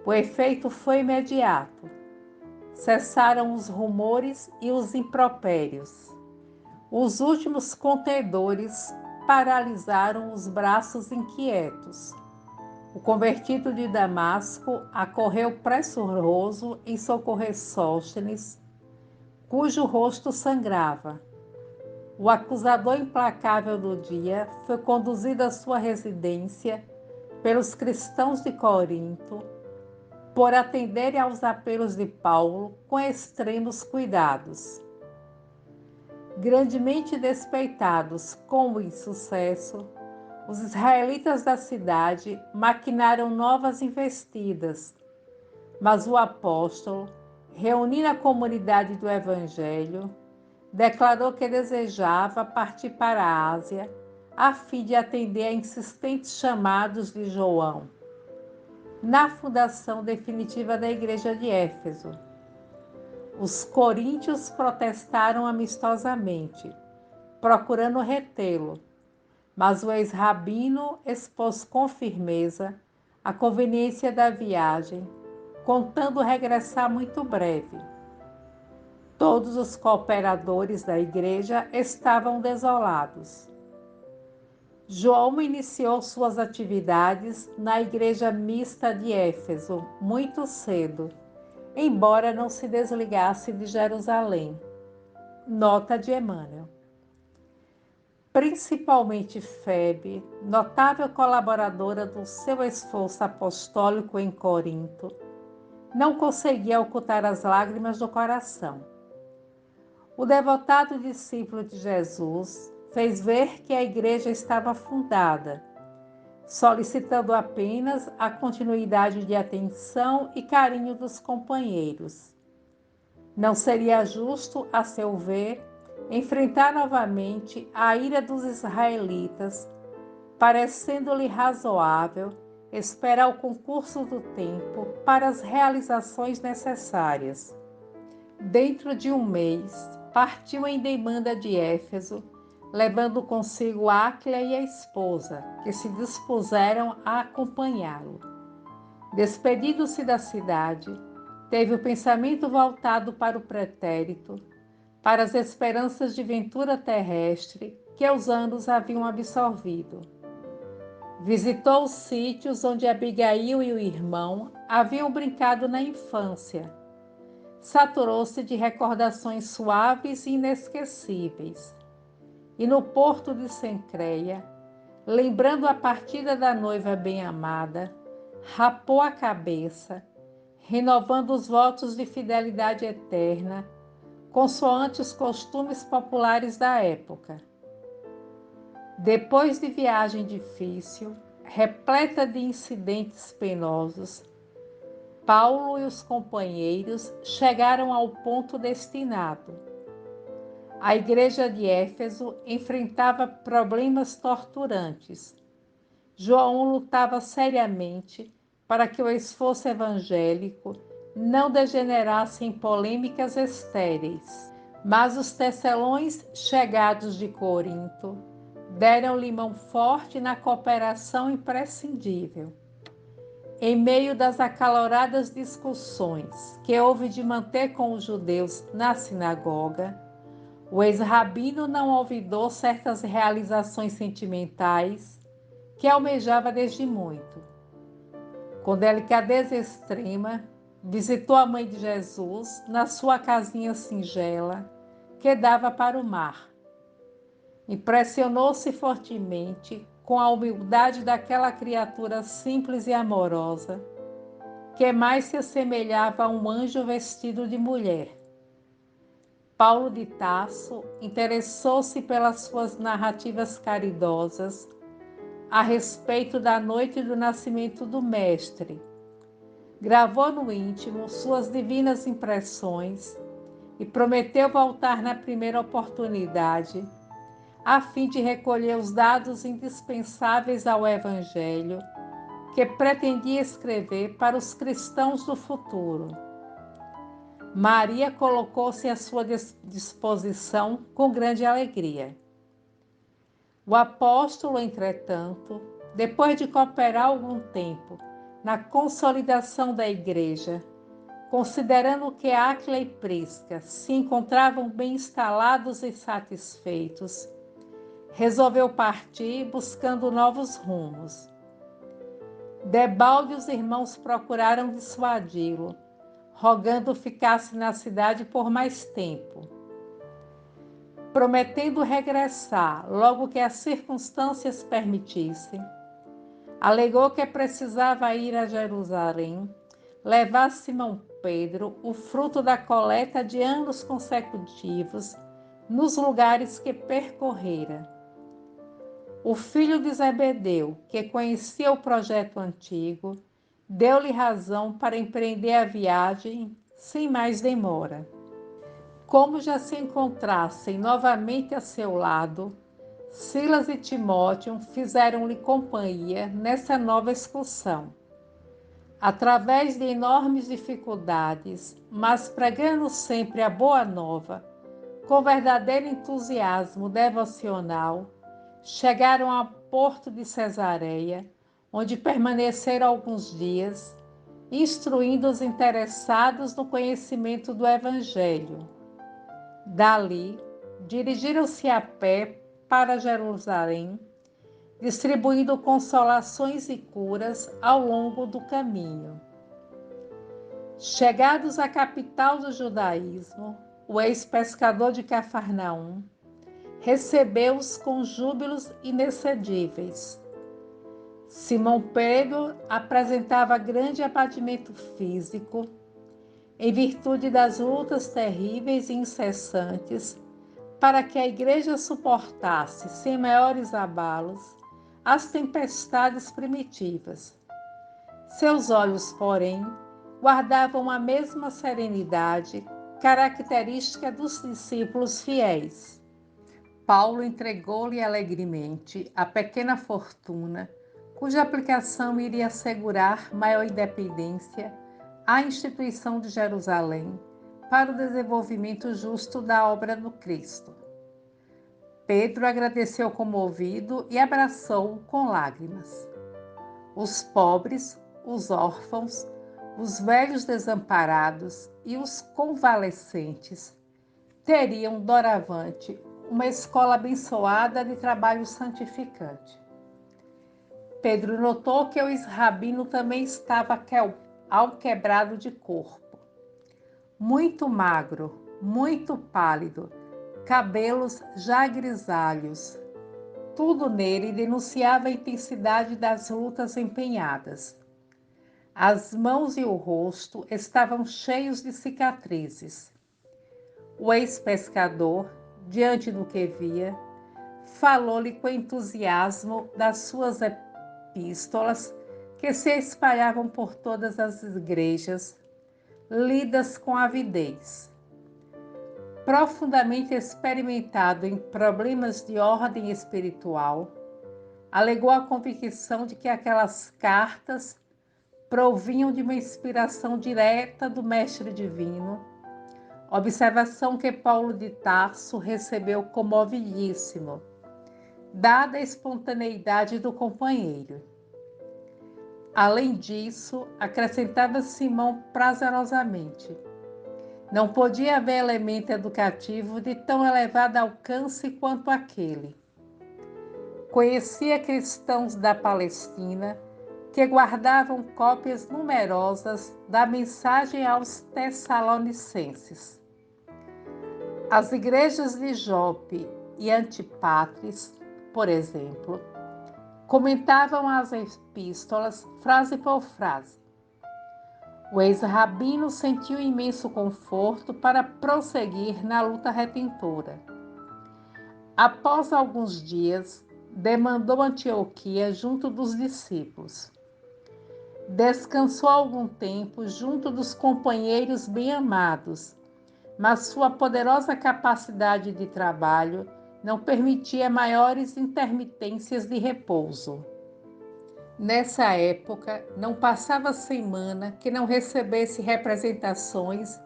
O efeito foi imediato. cessaram os rumores e os impropérios. Os últimos contendores paralisaram os braços inquietos. O convertido de Damasco acorreu pressuroso em socorrer Sóstenes, cujo rosto sangrava. O acusador implacável do dia foi conduzido à sua residência pelos cristãos de Corinto, por atenderem aos apelos de Paulo com extremos cuidados. Grandemente despeitados com o insucesso, os israelitas da cidade maquinaram novas investidas, mas o apóstolo, reunindo a comunidade do Evangelho, declarou que desejava partir para a Ásia a fim de atender a insistentes chamados de João na fundação definitiva da igreja de Éfeso. Os coríntios protestaram amistosamente, procurando retê-lo, mas o ex-rabino expôs com firmeza a conveniência da viagem, contando regressar muito breve. Todos os cooperadores da igreja estavam desolados. João iniciou suas atividades na igreja mista de Éfeso muito cedo, embora não se desligasse de Jerusalém. Nota de Emmanuel. Principalmente Febe, notável colaboradora do seu esforço apostólico em Corinto, não conseguia ocultar as lágrimas do coração. O devotado discípulo de Jesus fez ver que a igreja estava fundada, solicitando apenas a continuidade de atenção e carinho dos companheiros. Não seria justo, a seu ver, enfrentar novamente a ira dos israelitas, parecendo-lhe razoável esperar o concurso do tempo para as realizações necessárias. Dentro de um mês, partiu em demanda de Éfeso, levando consigo Áquila e a esposa, que se dispuseram a acompanhá-lo. Despedindo-se da cidade, teve o pensamento voltado para o pretérito, para as esperanças de ventura terrestre que os anos haviam absorvido. Visitou os sítios onde Abigail e o irmão haviam brincado na infância. Saturou-se de recordações suaves e inesquecíveis. E no porto de Cencreia, lembrando a partida da noiva bem-amada, rapou a cabeça, renovando os votos de fidelidade eterna, consoante os costumes populares da época. Depois de viagem difícil, repleta de incidentes penosos, Paulo e os companheiros chegaram ao ponto destinado. A igreja de Éfeso enfrentava problemas torturantes. João lutava seriamente para que o esforço evangélico não degenerasse em polêmicas estéreis. Mas os tecelões chegados de Corinto deram-lhe mão forte na cooperação imprescindível. Em meio das acaloradas discussões que houve de manter com os judeus na sinagoga, o ex-rabino não olvidou certas realizações sentimentais que almejava desde muito. Com delicadeza extrema, visitou a mãe de Jesus na sua casinha singela, que dava para o mar. Impressionou-se fortemente com a humildade daquela criatura simples e amorosa, que mais se assemelhava a um anjo vestido de mulher. Paulo de Tarso interessou-se pelas suas narrativas caridosas a respeito da noite do nascimento do Mestre. Gravou no íntimo suas divinas impressões e prometeu voltar na primeira oportunidade, a fim de recolher os dados indispensáveis ao Evangelho que pretendia escrever para os cristãos do futuro. Maria colocou-se à sua disposição com grande alegria. O apóstolo, entretanto, depois de cooperar algum tempo na consolidação da igreja, considerando que Áquila e Prisca se encontravam bem instalados e satisfeitos, resolveu partir buscando novos rumos. Debalde e os irmãos procuraram dissuadi-lo, rogando ficasse na cidade por mais tempo. Prometendo regressar logo que as circunstâncias permitissem, alegou que precisava ir a Jerusalém, levar a Simão Pedro o fruto da coleta de anos consecutivos nos lugares que percorrera. O filho de Zebedeu, que conhecia o projeto antigo, deu-lhe razão para empreender a viagem sem mais demora. Como já se encontrassem novamente a seu lado, Silas e Timóteo fizeram-lhe companhia nessa nova excursão. Através de enormes dificuldades, mas pregando sempre a boa nova, com verdadeiro entusiasmo devocional, chegaram ao porto de Cesareia, onde permaneceram alguns dias, instruindo os interessados no conhecimento do Evangelho. Dali, dirigiram-se a pé para Jerusalém, distribuindo consolações e curas ao longo do caminho. Chegados à capital do judaísmo, o ex-pescador de Cafarnaum recebeu-os com júbilos inexcedíveis. Simão Pedro apresentava grande abatimento físico, em virtude das lutas terríveis e incessantes, para que a igreja suportasse, sem maiores abalos, as tempestades primitivas. Seus olhos, porém, guardavam a mesma serenidade característica dos discípulos fiéis. Paulo entregou-lhe alegremente a pequena fortuna, cuja aplicação iria assegurar maior independência à instituição de Jerusalém para o desenvolvimento justo da obra do Cristo. Pedro agradeceu comovido e abraçou-o com lágrimas. Os pobres, os órfãos, os velhos desamparados e os convalescentes teriam doravante uma escola abençoada de trabalho santificante. Pedro notou que o ex-rabino também estava alquebrado de corpo. Muito magro, muito pálido, cabelos já grisalhos. Tudo nele denunciava a intensidade das lutas empenhadas. As mãos e o rosto estavam cheios de cicatrizes. O ex-pescador, diante do que via, falou-lhe com entusiasmo das suas epístolas que se espalhavam por todas as igrejas, lidas com avidez. Profundamente experimentado em problemas de ordem espiritual, alegou a convicção de que aquelas cartas provinham de uma inspiração direta do Mestre Divino, observação que Paulo de Tarso recebeu comovidíssimo, dada a espontaneidade do companheiro. Além disso, acrescentava Simão prazerosamente: não podia haver elemento educativo de tão elevado alcance quanto aquele. Conhecia cristãos da Palestina que guardavam cópias numerosas da mensagem aos Tessalonicenses. As igrejas de Jope e Antipatris, por exemplo, comentavam as epístolas frase por frase. O ex-rabino sentiu imenso conforto para prosseguir na luta redentora. Após alguns dias, demandou Antioquia junto dos discípulos. Descansou algum tempo junto dos companheiros bem-amados, mas sua poderosa capacidade de trabalho não permitia maiores intermitências de repouso. Nessa época, não passava semana que não recebesse representações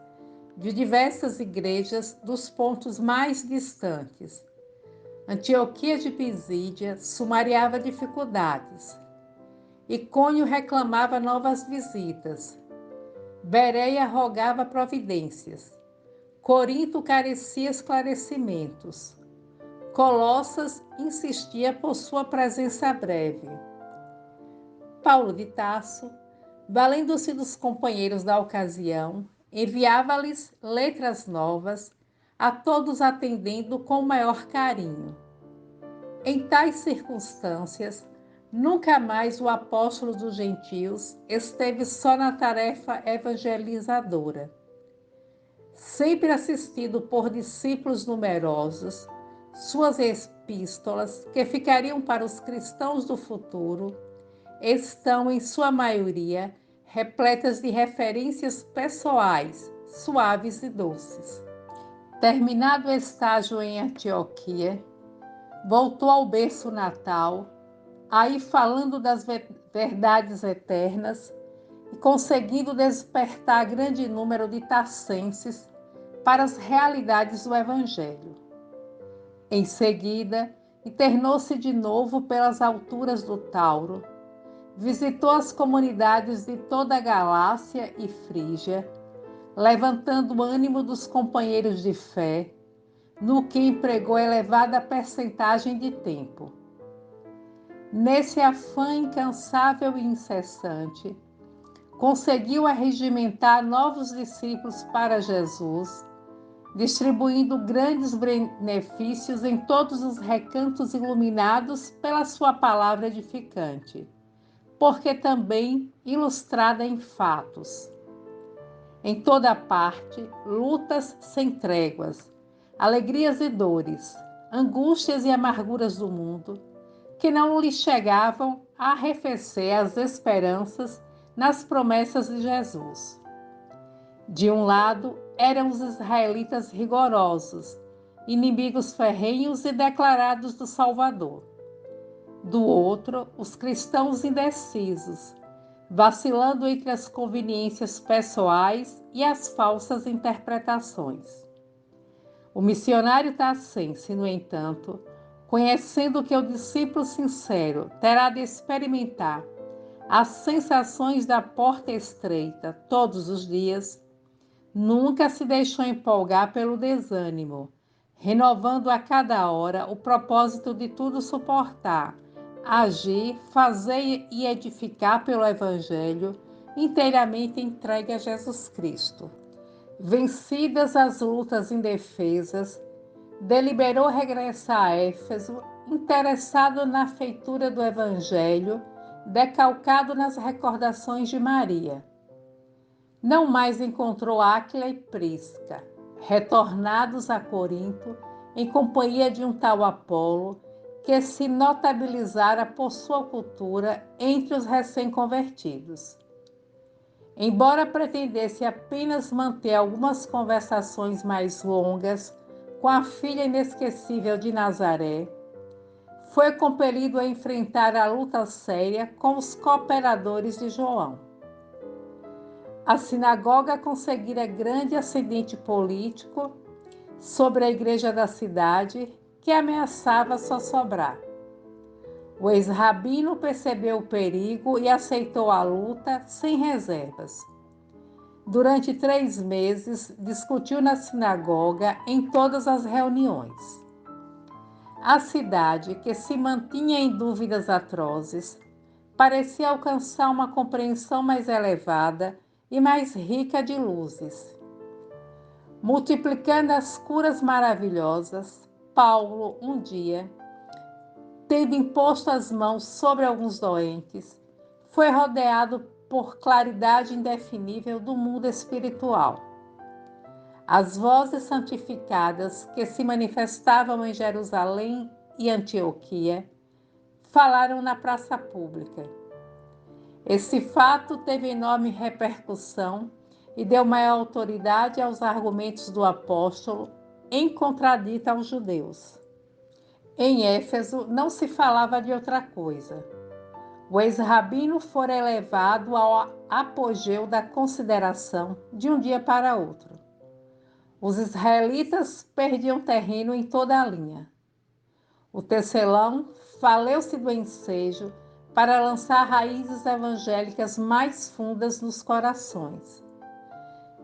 de diversas igrejas dos pontos mais distantes. Antioquia de Pisídia sumariava dificuldades. Icônio reclamava novas visitas. Bereia rogava providências. Corinto carecia esclarecimentos. Colossas insistia por sua presença breve. Paulo de Tarso, valendo-se dos companheiros da ocasião, enviava-lhes letras novas, a todos atendendo com o maior carinho. Em tais circunstâncias, nunca mais o apóstolo dos gentios esteve só na tarefa evangelizadora. Sempre assistido por discípulos numerosos, suas epístolas, que ficariam para os cristãos do futuro, estão, em sua maioria, repletas de referências pessoais, suaves e doces. Terminado o estágio em Antioquia, voltou ao berço natal, aí falando das verdades eternas e conseguindo despertar grande número de tassenses para as realidades do Evangelho. Em seguida, internou-se de novo pelas alturas do Tauro, visitou as comunidades de toda a Galácia e Frígia, levantando o ânimo dos companheiros de fé, no que empregou elevada percentagem de tempo. Nesse afã incansável e incessante, conseguiu arregimentar novos discípulos para Jesus, distribuindo grandes benefícios em todos os recantos iluminados pela sua palavra edificante, porque também ilustrada em fatos. Em toda parte, lutas sem tréguas, alegrias e dores, angústias e amarguras do mundo, que não lhe chegavam a arrefecer as esperanças nas promessas de Jesus. De um lado, eram os israelitas rigorosos, inimigos ferrenhos e declarados do Salvador. Do outro, os cristãos indecisos, vacilando entre as conveniências pessoais e as falsas interpretações. O missionário tassense, no entanto, conhecendo que o discípulo sincero terá de experimentar as sensações da porta estreita todos os dias, nunca se deixou empolgar pelo desânimo, renovando a cada hora o propósito de tudo suportar, agir, fazer e edificar pelo Evangelho, inteiramente entregue a Jesus Cristo. Vencidas as lutas indefesas, deliberou regressar a Éfeso, interessado na feitura do Evangelho, decalcado nas recordações de Maria. Não mais encontrou Áquila e Prisca, retornados a Corinto, em companhia de um tal Apolo, que se notabilizara por sua cultura entre os recém-convertidos. Embora pretendesse apenas manter algumas conversações mais longas com a filha inesquecível de Nazaré, foi compelido a enfrentar a luta séria com os cooperadores de João. A sinagoga conseguira grande ascendente político sobre a igreja da cidade, que ameaçava sossobrar. O ex-rabino percebeu o perigo e aceitou a luta sem reservas. Durante 3 meses, discutiu na sinagoga em todas as reuniões. A cidade, que se mantinha em dúvidas atrozes, parecia alcançar uma compreensão mais elevada e mais rica de luzes. Multiplicando as curas maravilhosas, Paulo, um dia, tendo imposto as mãos sobre alguns doentes, foi rodeado por claridade indefinível do mundo espiritual. As vozes santificadas que se manifestavam em Jerusalém e Antioquia falaram na praça pública. Esse fato teve enorme repercussão e deu maior autoridade aos argumentos do apóstolo em contradita aos judeus. Em Éfeso não se falava de outra coisa. O ex-rabino fora elevado ao apogeu da consideração de um dia para outro. Os israelitas perdiam terreno em toda a linha. O tecelão valeu-se do ensejo para lançar raízes evangélicas mais fundas nos corações.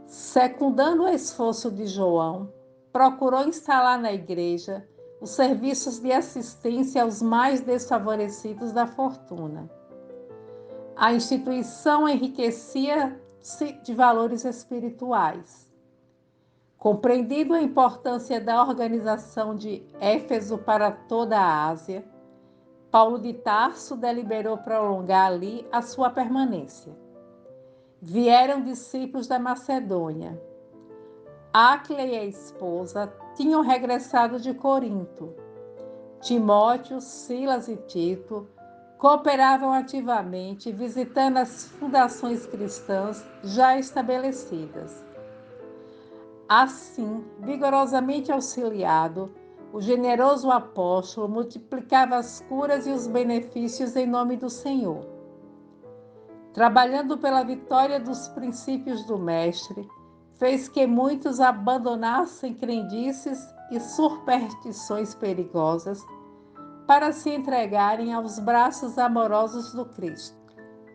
Secundando o esforço de João, procurou instalar na igreja os serviços de assistência aos mais desfavorecidos da fortuna. A instituição enriquecia-se de valores espirituais. Compreendido a importância da organização de Éfeso para toda a Ásia, Paulo de Tarso deliberou prolongar ali a sua permanência. Vieram discípulos da Macedônia. Áquila e a esposa tinham regressado de Corinto. Timóteo, Silas e Tito cooperavam ativamente, visitando as fundações cristãs já estabelecidas. Assim, vigorosamente auxiliado, o generoso apóstolo multiplicava as curas e os benefícios em nome do Senhor. Trabalhando pela vitória dos princípios do Mestre, fez que muitos abandonassem crendices e superstições perigosas para se entregarem aos braços amorosos do Cristo.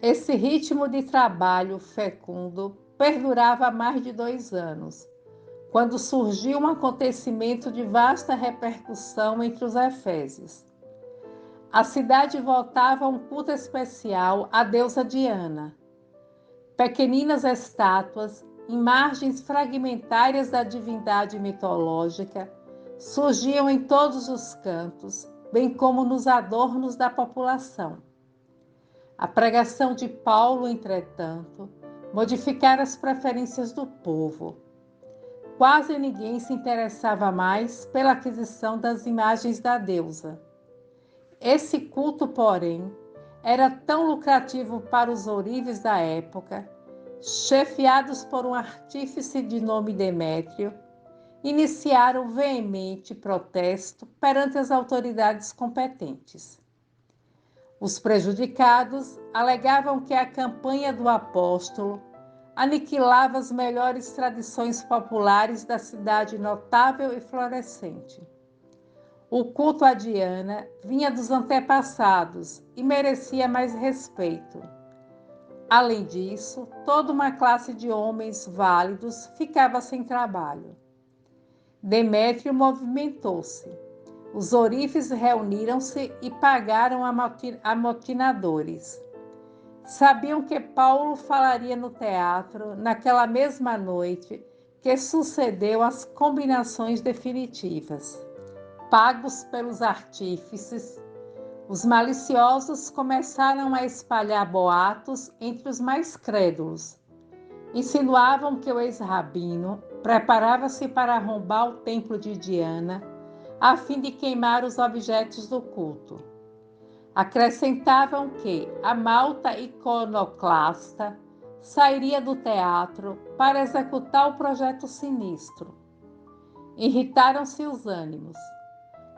Esse ritmo de trabalho fecundo perdurava há mais de 2 anos, quando surgiu um acontecimento de vasta repercussão entre os efésios. A cidade voltava a um culto especial à deusa Diana. Pequeninas estátuas, imagens fragmentárias da divindade mitológica, surgiam em todos os cantos, bem como nos adornos da população. A pregação de Paulo, entretanto, modificara as preferências do povo. Quase ninguém se interessava mais pela aquisição das imagens da deusa. Esse culto, porém, era tão lucrativo para os ourives da época, chefiados por um artífice de nome Demétrio, iniciaram veemente protesto perante as autoridades competentes. Os prejudicados alegavam que a campanha do apóstolo aniquilava as melhores tradições populares da cidade notável e florescente. O culto a Diana vinha dos antepassados e merecia mais respeito. Além disso, toda uma classe de homens válidos ficava sem trabalho. Demétrio movimentou-se. Os ourives reuniram-se e pagaram amotinadores. Sabiam que Paulo falaria no teatro naquela mesma noite que sucedeu às combinações definitivas. Pagos pelos artífices, os maliciosos começaram a espalhar boatos entre os mais crédulos. Insinuavam que o ex-rabino preparava-se para arrombar o templo de Diana, a fim de queimar os objetos do culto. Acrescentavam que a malta iconoclasta sairia do teatro para executar o projeto sinistro. Irritaram-se os ânimos.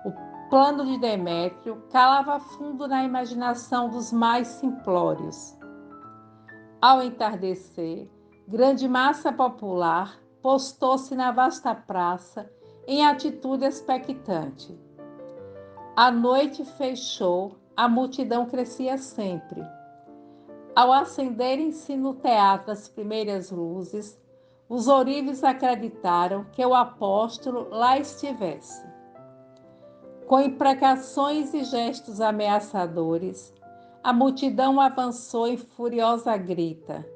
O plano de Demétrio calava fundo na imaginação dos mais simplórios. Ao entardecer, grande massa popular postou-se na vasta praça em atitude expectante. A noite fechou, a multidão crescia sempre. Ao acenderem-se no teatro as primeiras luzes, os ourives acreditaram que o apóstolo lá estivesse. Com imprecações e gestos ameaçadores, a multidão avançou em furiosa grita,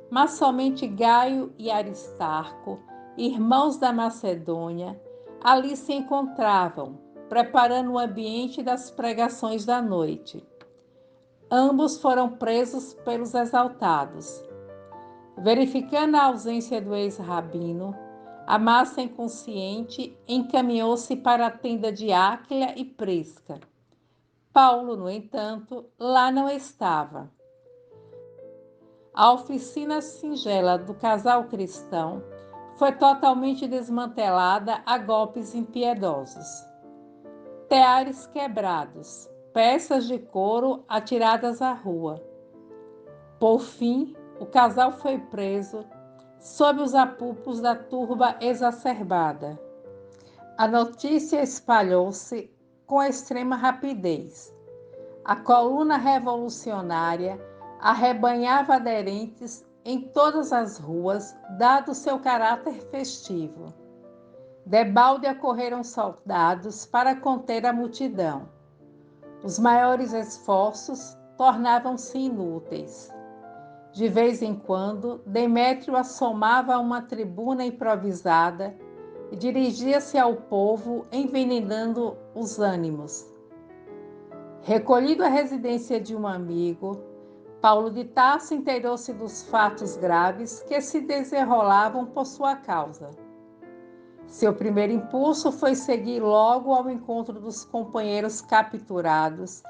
mas somente Gaio e Aristarco, irmãos da Macedônia, ali se encontravam, preparando o ambiente das pregações da noite. Ambos foram presos pelos exaltados. Verificando a ausência do ex-rabino, a massa inconsciente encaminhou-se para a tenda de Áquila e Prisca. Paulo, no entanto, lá não estava. A oficina singela do casal cristão foi totalmente desmantelada a golpes impiedosos. Teares quebrados, peças de couro atiradas à rua. Por fim, o casal foi preso sob os apupos da turba exacerbada. A notícia espalhou-se com extrema rapidez. A coluna revolucionária arrebanhava aderentes em todas as ruas, dado seu caráter festivo. Debalde acorreram soldados para conter a multidão. Os maiores esforços tornavam-se inúteis. De vez em quando, Demétrio assomava a uma tribuna improvisada e dirigia-se ao povo, envenenando os ânimos. Recolhido à residência de um amigo, Paulo de Tarso inteirou-se dos fatos graves que se desenrolavam por sua causa. Seu primeiro impulso foi seguir logo ao encontro dos companheiros capturados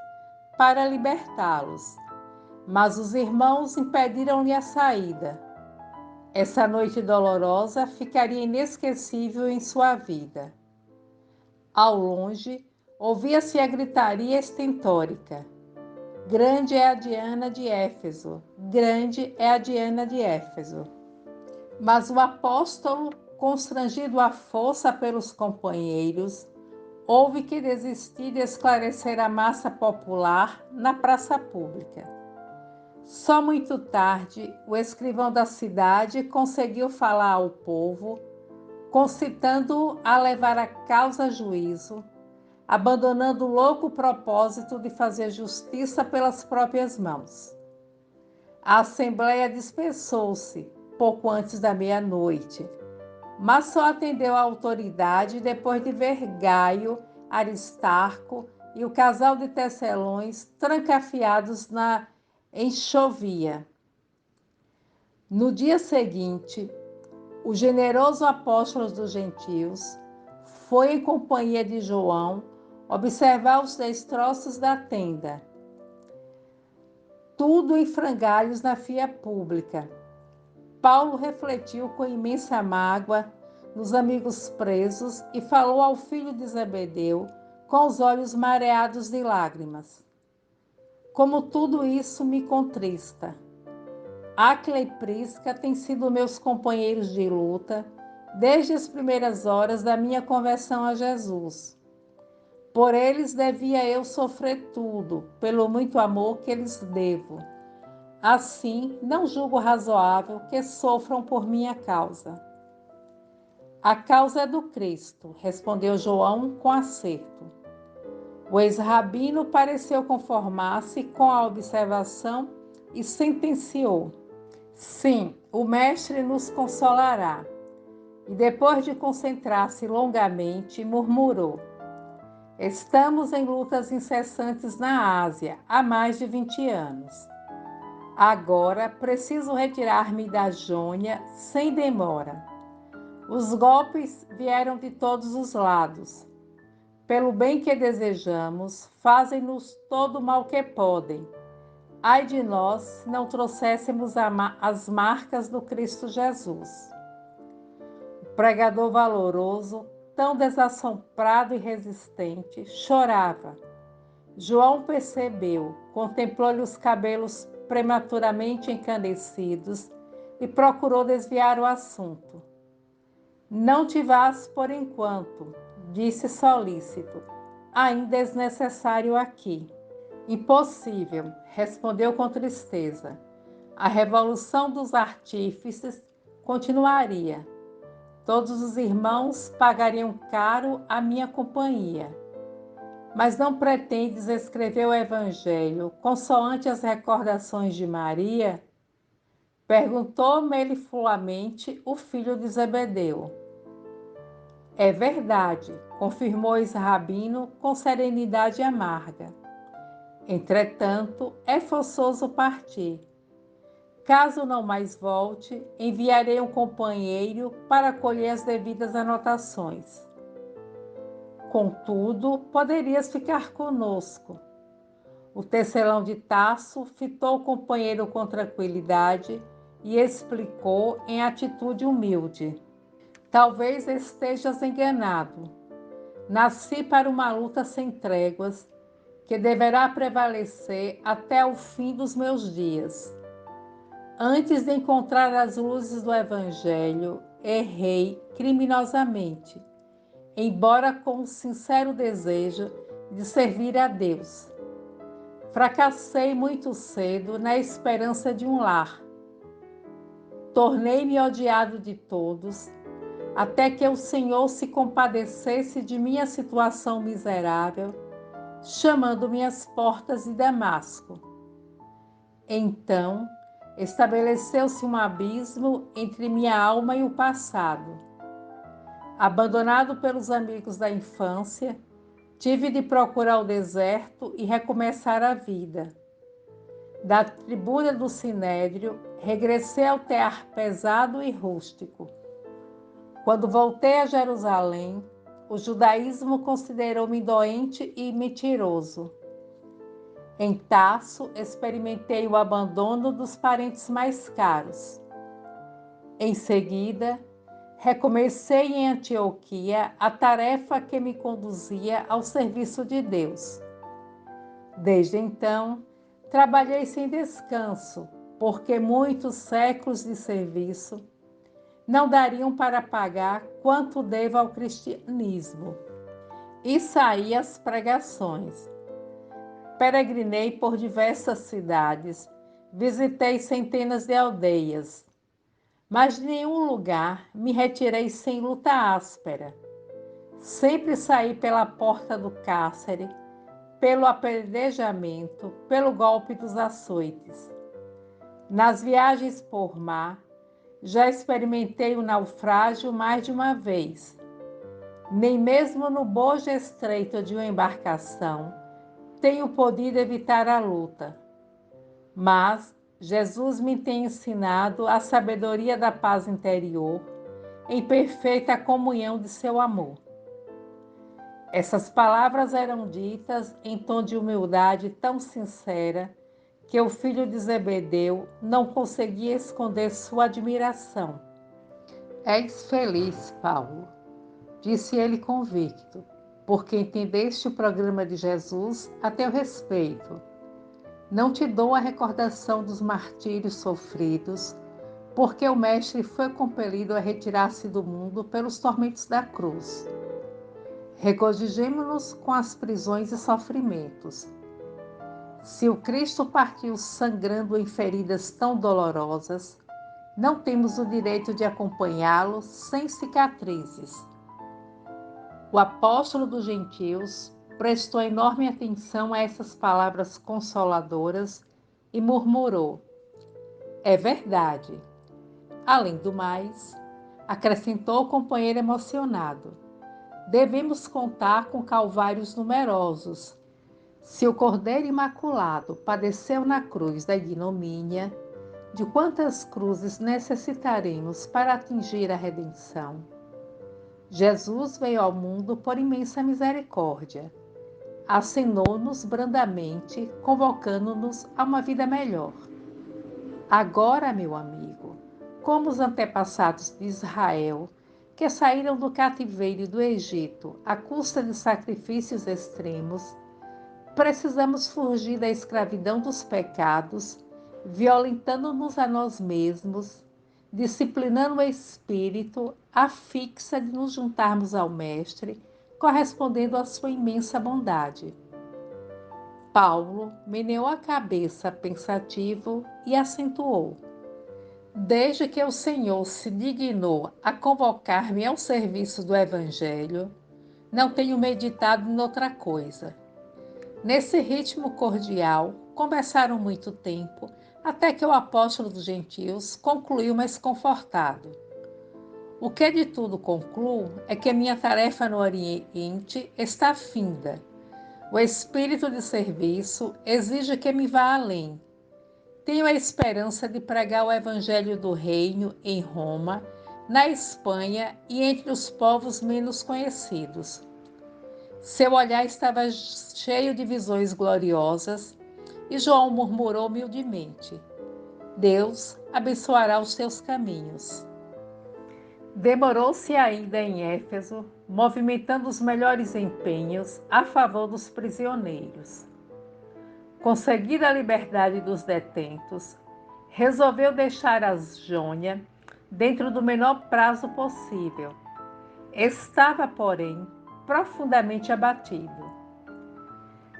para libertá-los, mas os irmãos impediram-lhe a saída. Essa noite dolorosa ficaria inesquecível em sua vida. Ao longe, ouvia-se a gritaria estentórica: grande é a Diana de Éfeso, grande é a Diana de Éfeso. Mas o apóstolo, constrangido à força pelos companheiros, houve que desistir de esclarecer a massa popular na praça pública. Só muito tarde, o escrivão da cidade conseguiu falar ao povo, concitando-o a levar a causa a juízo, abandonando o louco propósito de fazer justiça pelas próprias mãos. A assembleia dispersou-se pouco antes da meia-noite, mas só atendeu à autoridade depois de ver Gaio, Aristarco e o casal de tecelões trancafiados na enxovia. No dia seguinte, o generoso apóstolo dos gentios foi em companhia de João observar os destroços da tenda. Tudo em frangalhos na via pública. Paulo refletiu com imensa mágoa nos amigos presos e falou ao filho de Zebedeu com os olhos mareados de lágrimas: como tudo isso me contrista. Áquila e Prisca têm sido meus companheiros de luta desde as primeiras horas da minha conversão a Jesus. Por eles devia eu sofrer tudo, pelo muito amor que lhes devo. Assim, não julgo razoável que sofram por minha causa. A causa é do Cristo, respondeu João com acerto. O ex-rabino pareceu conformar-se com a observação e sentenciou: sim, o mestre nos consolará. E depois de concentrar-se longamente, murmurou: estamos em lutas incessantes na Ásia há mais de 20 anos. Agora preciso retirar-me da Jônia sem demora. Os golpes vieram de todos os lados. Pelo bem que desejamos, fazem-nos todo o mal que podem. Ai de nós, se não trouxéssemos as marcas do Cristo Jesus. O pregador valoroso, tão desassombrado e resistente, chorava. João percebeu, contemplou-lhe os cabelos prematuramente encandecidos e procurou desviar o assunto. Não te vás por enquanto, disse solícito. Ainda és necessário aqui. Impossível, respondeu com tristeza. A revolução dos artífices continuaria. Todos os irmãos pagariam caro a minha companhia. Mas não pretendes escrever o Evangelho consoante as recordações de Maria? Perguntou mellifluamente o filho de Zebedeu. É verdade, confirmou esse rabino com serenidade amarga. Entretanto, é forçoso partir. Caso não mais volte, enviarei um companheiro para colher as devidas anotações. Contudo, poderias ficar conosco. O tecelão de Tarso fitou o companheiro com tranquilidade e explicou em atitude humilde: talvez estejas enganado. Nasci para uma luta sem tréguas, que deverá prevalecer até o fim dos meus dias. Antes de encontrar as luzes do Evangelho, errei criminosamente, embora com o sincero desejo de servir a Deus. Fracassei muito cedo na esperança de um lar. Tornei-me odiado de todos, até que o Senhor se compadecesse de minha situação miserável, chamando-me às portas de Damasco. Então, estabeleceu-se um abismo entre minha alma e o passado. Abandonado pelos amigos da infância, tive de procurar o deserto e recomeçar a vida. Da tribuna do Sinédrio, regressei ao tear pesado e rústico. Quando voltei a Jerusalém, o judaísmo considerou-me doente e mentiroso. Em Tarso, experimentei o abandono dos parentes mais caros. Em seguida, recomecei em Antioquia a tarefa que me conduzia ao serviço de Deus. Desde então, trabalhei sem descanso, porque muitos séculos de serviço não dariam para pagar quanto devo ao cristianismo. E saí às pregações. Peregrinei por diversas cidades, visitei centenas de aldeias, mas de nenhum lugar me retirei sem luta áspera. Sempre saí pela porta do cárcere, pelo apedrejamento, pelo golpe dos açoites. Nas viagens por mar, já experimentei o naufrágio mais de uma vez. Nem mesmo no bojo estreito de uma embarcação tenho podido evitar a luta. Mas Jesus me tem ensinado a sabedoria da paz interior em perfeita comunhão de seu amor. Essas palavras eram ditas em tom de humildade tão sincera que o filho de Zebedeu não conseguia esconder sua admiração. És feliz, Paulo, disse ele convicto, porque entendeste o programa de Jesus a teu respeito. Não te dou a recordação dos martírios sofridos, porque o Mestre foi compelido a retirar-se do mundo pelos tormentos da cruz. Regozijemo-nos com as prisões e sofrimentos. Se o Cristo partiu sangrando em feridas tão dolorosas, não temos o direito de acompanhá-lo sem cicatrizes. O apóstolo dos gentios prestou enorme atenção a essas palavras consoladoras e murmurou: é verdade. Além do mais, acrescentou o companheiro emocionado, devemos contar com calvários numerosos. Se o Cordeiro Imaculado padeceu na cruz da ignomínia, de quantas cruzes necessitaremos para atingir a redenção? Jesus veio ao mundo por imensa misericórdia. Acenou-nos brandamente, convocando-nos a uma vida melhor. Agora, meu amigo, como os antepassados de Israel, que saíram do cativeiro do Egito à custa de sacrifícios extremos, precisamos fugir da escravidão dos pecados, violentando-nos a nós mesmos, disciplinando o espírito, a fixa de nos juntarmos ao Mestre, correspondendo à sua imensa bondade. Paulo meneou a cabeça pensativo e acentuou: desde que o Senhor se dignou a convocar-me ao serviço do Evangelho, não tenho meditado em outra coisa. Nesse ritmo cordial, conversaram muito tempo, até que o apóstolo dos gentios concluiu mais confortado. O que de tudo concluo é que minha tarefa no Oriente está finda. O espírito de serviço exige que me vá além. Tenho a esperança de pregar o Evangelho do Reino em Roma, na Espanha e entre os povos menos conhecidos. Seu olhar estava cheio de visões gloriosas e João murmurou humildemente: Deus abençoará os teus caminhos. Demorou-se ainda em Éfeso, movimentando os melhores empenhos a favor dos prisioneiros. Conseguida a liberdade dos detentos, resolveu deixar a Jônia dentro do menor prazo possível. Estava, porém, profundamente abatido.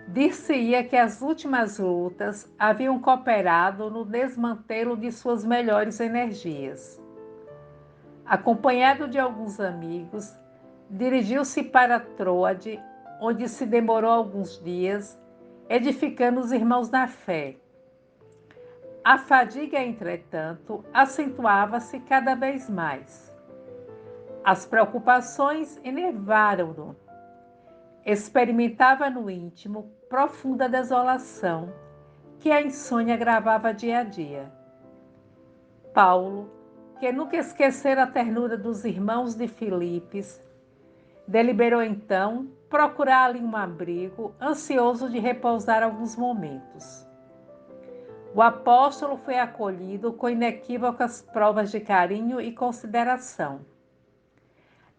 Dir-se-ia que as últimas lutas haviam cooperado no desmantelo de suas melhores energias. Acompanhado de alguns amigos, dirigiu-se para Troade, onde se demorou alguns dias, edificando os irmãos na fé. A fadiga, entretanto, acentuava-se cada vez mais. As preocupações enervaram-no. Experimentava no íntimo profunda desolação, que a insônia agravava dia a dia. Paulo, que nunca esquecera a ternura dos irmãos de Filipos, deliberou então procurar-lhe um abrigo, ansioso de repousar alguns momentos. O apóstolo foi acolhido com inequívocas provas de carinho e consideração.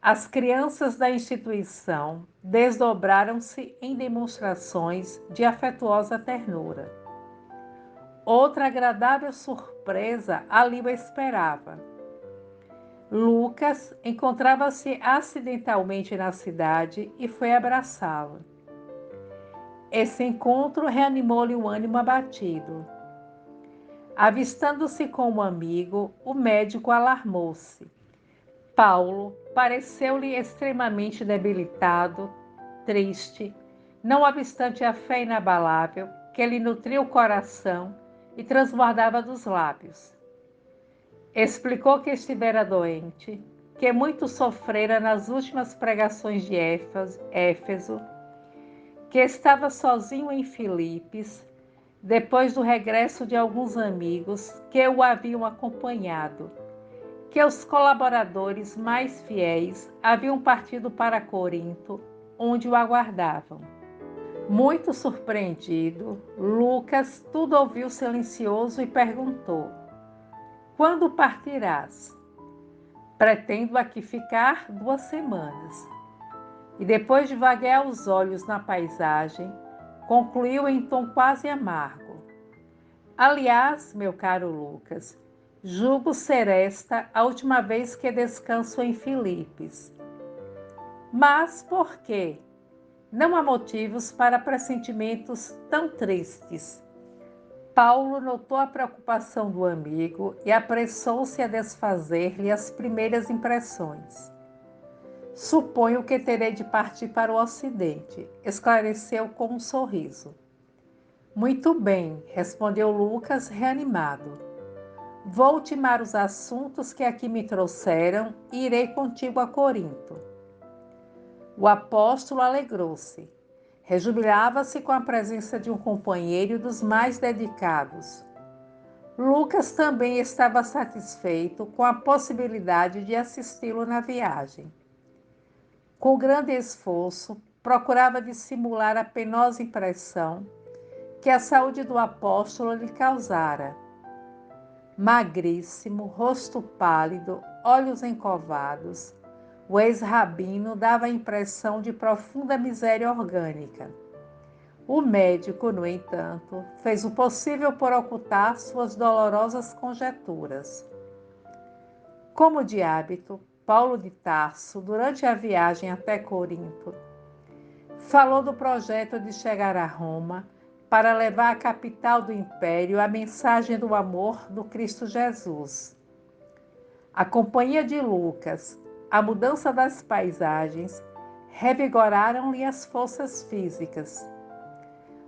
As crianças da instituição desdobraram-se em demonstrações de afetuosa ternura. Outra agradável surpresa ali o esperava. Lucas encontrava-se acidentalmente na cidade e foi abraçá-lo. Esse encontro reanimou-lhe o ânimo abatido. Avistando-se com um amigo, o médico alarmou-se. Paulo pareceu-lhe extremamente debilitado, triste, não obstante a fé inabalável que lhe nutria o coração e transbordava dos lábios. Explicou que estivera doente, que muito sofrera nas últimas pregações de Éfeso, que estava sozinho em Filipos, depois do regresso de alguns amigos que o haviam acompanhado, que os colaboradores mais fiéis haviam partido para Corinto, onde o aguardavam. Muito surpreendido, Lucas tudo ouviu silencioso e perguntou: "Quando partirás?" "Pretendo aqui ficar 2 semanas." E depois de vaguear os olhos na paisagem, concluiu em tom quase amargo: "Aliás, meu caro Lucas, julgo ser esta a última vez que descanso em Filipos." "Mas por quê? Não há motivos para pressentimentos tão tristes." Paulo notou a preocupação do amigo e apressou-se a desfazer-lhe as primeiras impressões. "Suponho que terei de partir para o Ocidente," esclareceu com um sorriso. "Muito bem," respondeu Lucas, reanimado. "Vou ultimar os assuntos que aqui me trouxeram e irei contigo a Corinto." O apóstolo alegrou-se. Rejubilava-se com a presença de um companheiro dos mais dedicados. Lucas também estava satisfeito com a possibilidade de assisti-lo na viagem. Com grande esforço, procurava dissimular a penosa impressão que a saúde do apóstolo lhe causara. Magríssimo, rosto pálido, olhos encovados, o ex-rabino dava a impressão de profunda miséria orgânica. O médico, no entanto, fez o possível por ocultar suas dolorosas conjecturas. Como de hábito, Paulo de Tarso, durante a viagem até Corinto, falou do projeto de chegar a Roma para levar à capital do império a mensagem do amor do Cristo Jesus. A companhia de Lucas, a mudança das paisagens, revigoraram-lhe as forças físicas.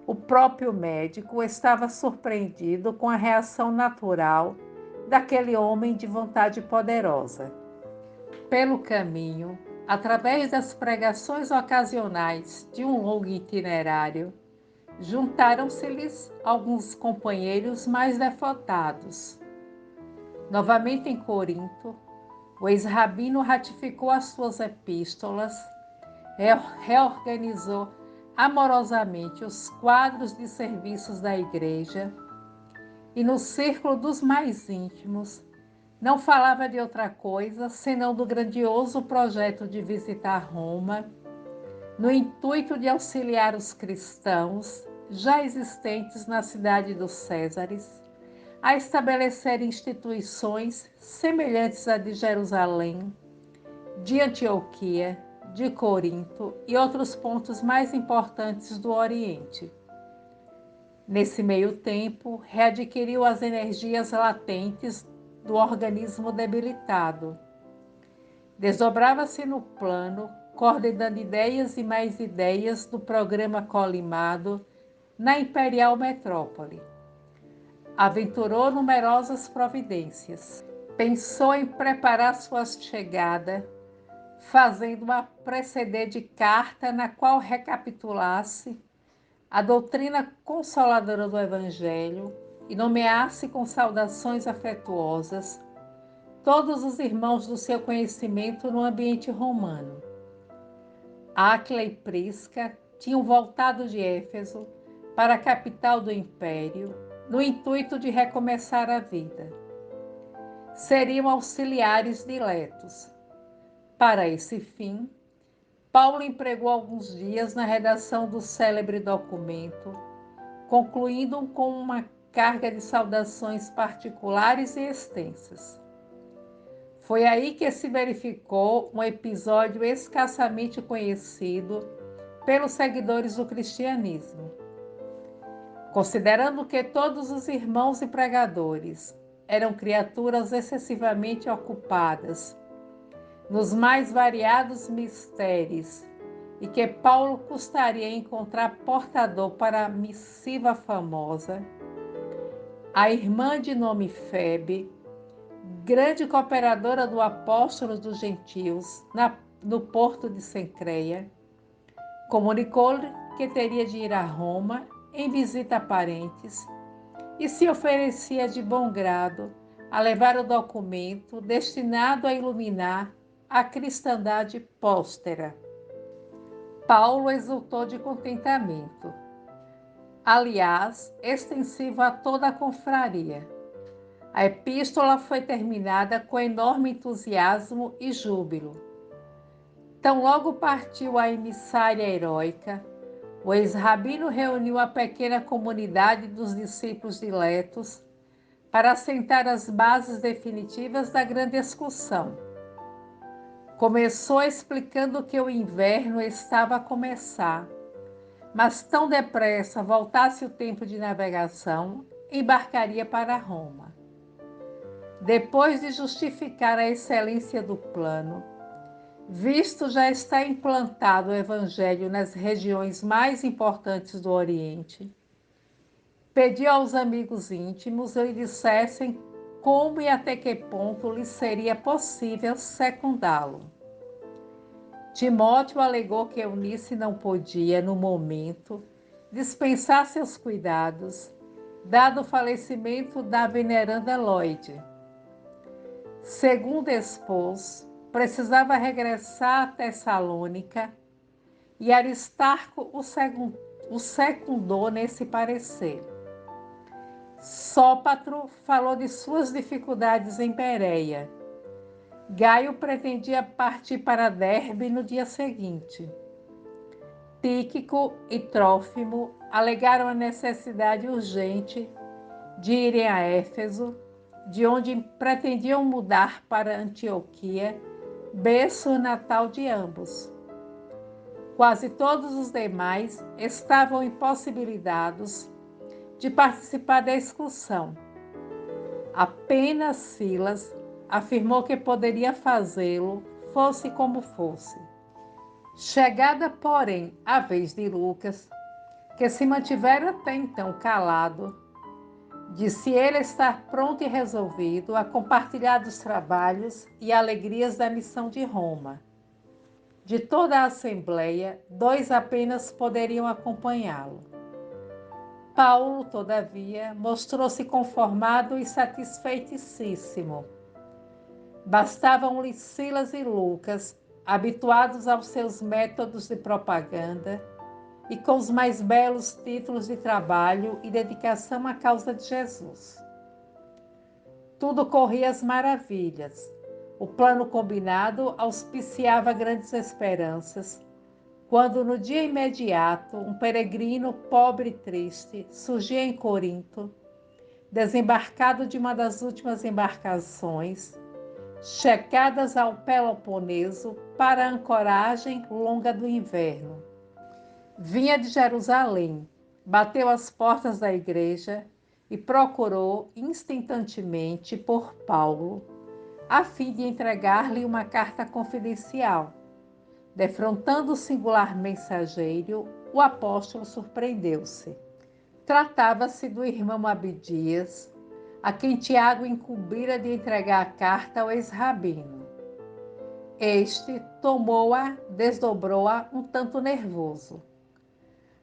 O próprio médico estava surpreendido com a reação natural daquele homem de vontade poderosa. Pelo caminho, através das pregações ocasionais de um longo itinerário, juntaram-se-lhes alguns companheiros mais devotados. Novamente em Corinto, o ex-rabino ratificou as suas epístolas, reorganizou amorosamente os quadros de serviços da igreja e, no círculo dos mais íntimos, não falava de outra coisa senão do grandioso projeto de visitar Roma, no intuito de auxiliar os cristãos já existentes na cidade dos Césares a estabelecer instituições semelhantes à de Jerusalém, de Antioquia, de Corinto e outros pontos mais importantes do Oriente. Nesse meio tempo, readquiriu as energias latentes do organismo debilitado. Desdobrava-se no plano, coordenando ideias e mais ideias do programa colimado na imperial metrópole. Aventurou numerosas providências. Pensou em preparar sua chegada, fazendo uma preceder de carta na qual recapitulasse a doutrina consoladora do Evangelho e nomeasse com saudações afetuosas todos os irmãos do seu conhecimento no ambiente romano. Áquila e Prisca tinham voltado de Éfeso para a capital do império, no intuito de recomeçar a vida. Seriam auxiliares diletos. Para esse fim, Paulo empregou alguns dias na redação do célebre documento, concluindo com uma carga de saudações particulares e extensas. Foi aí que se verificou um episódio escassamente conhecido pelos seguidores do cristianismo. Considerando que todos os irmãos e pregadores eram criaturas excessivamente ocupadas nos mais variados mistérios e que Paulo custaria encontrar portador para a missiva famosa, a irmã de nome Febe, grande cooperadora do apóstolo dos gentios no porto de Cencreia, comunicou-lhe que teria de ir a Roma em visita a parentes e se oferecia de bom grado a levar o documento destinado a iluminar a cristandade póstera. Paulo exultou de contentamento, aliás, extensivo a toda a confraria. A epístola foi terminada com enorme entusiasmo e júbilo. Tão logo partiu a emissária heróica, o ex-rabino reuniu a pequena comunidade dos discípulos diletos para assentar as bases definitivas da grande excursão. Começou explicando que o inverno estava a começar, mas tão depressa voltasse o tempo de navegação, embarcaria para Roma. Depois de justificar a excelência do plano, visto já está implantado o Evangelho nas regiões mais importantes do Oriente, pediu aos amigos íntimos lhe dissessem como e até que ponto lhe seria possível secundá-lo. Timóteo alegou que Eunice não podia, no momento, dispensar seus cuidados, dado o falecimento da veneranda Lloyd. Segundo expôs, precisava regressar a Tessalônica e Aristarco o secundou nesse parecer. Sópatro falou de suas dificuldades em Pérea. Gaio pretendia partir para Derbe no dia seguinte. Tíquico e Trófimo alegaram a necessidade urgente de irem a Éfeso, de onde pretendiam mudar para Antioquia, berço natal de ambos. Quase todos os demais estavam impossibilitados de participar da excursão. Apenas Silas afirmou que poderia fazê-lo, fosse como fosse. Chegada, porém, a vez de Lucas, que se mantivera até então calado, disse ele estar pronto e resolvido a compartilhar dos trabalhos e alegrias da missão de Roma. De toda a assembleia, 2 apenas poderiam acompanhá-lo. Paulo, todavia, mostrou-se conformado e satisfeitíssimo. Bastavam-lhe Silas e Lucas, habituados aos seus métodos de propaganda e com os mais belos títulos de trabalho e dedicação à causa de Jesus. Tudo corria às maravilhas. O plano combinado auspiciava grandes esperanças, quando no dia imediato um peregrino pobre e triste surgia em Corinto, desembarcado de uma das últimas embarcações, chegadas ao Peloponeso para a ancoragem longa do inverno. Vinha de Jerusalém, bateu às portas da igreja e procurou instantaneamente por Paulo, a fim de entregar-lhe uma carta confidencial. Defrontando o singular mensageiro, o apóstolo surpreendeu-se. Tratava-se do irmão Abdias, a quem Tiago incumbira de entregar a carta ao ex-rabino. Este tomou-a, desdobrou-a um tanto nervoso.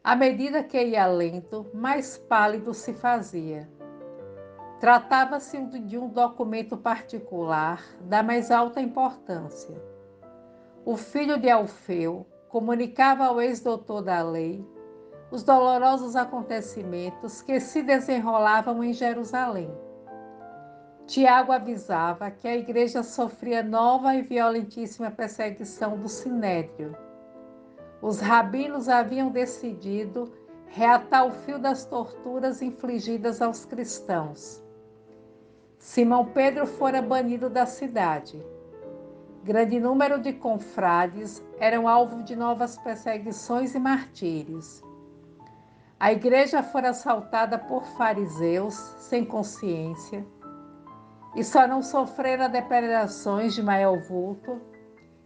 À medida que ia lendo, mais pálido se fazia. Tratava-se de um documento particular da mais alta importância. O filho de Alfeu comunicava ao ex-doutor da lei os dolorosos acontecimentos que se desenrolavam em Jerusalém. Tiago avisava que a igreja sofria nova e violentíssima perseguição do Sinédrio. Os rabinos haviam decidido reatar o fio das torturas infligidas aos cristãos. Simão Pedro fora banido da cidade. Grande número de confrades eram alvo de novas perseguições e martírios. A igreja fora assaltada por fariseus sem consciência e só não sofrera depredações de maior vulto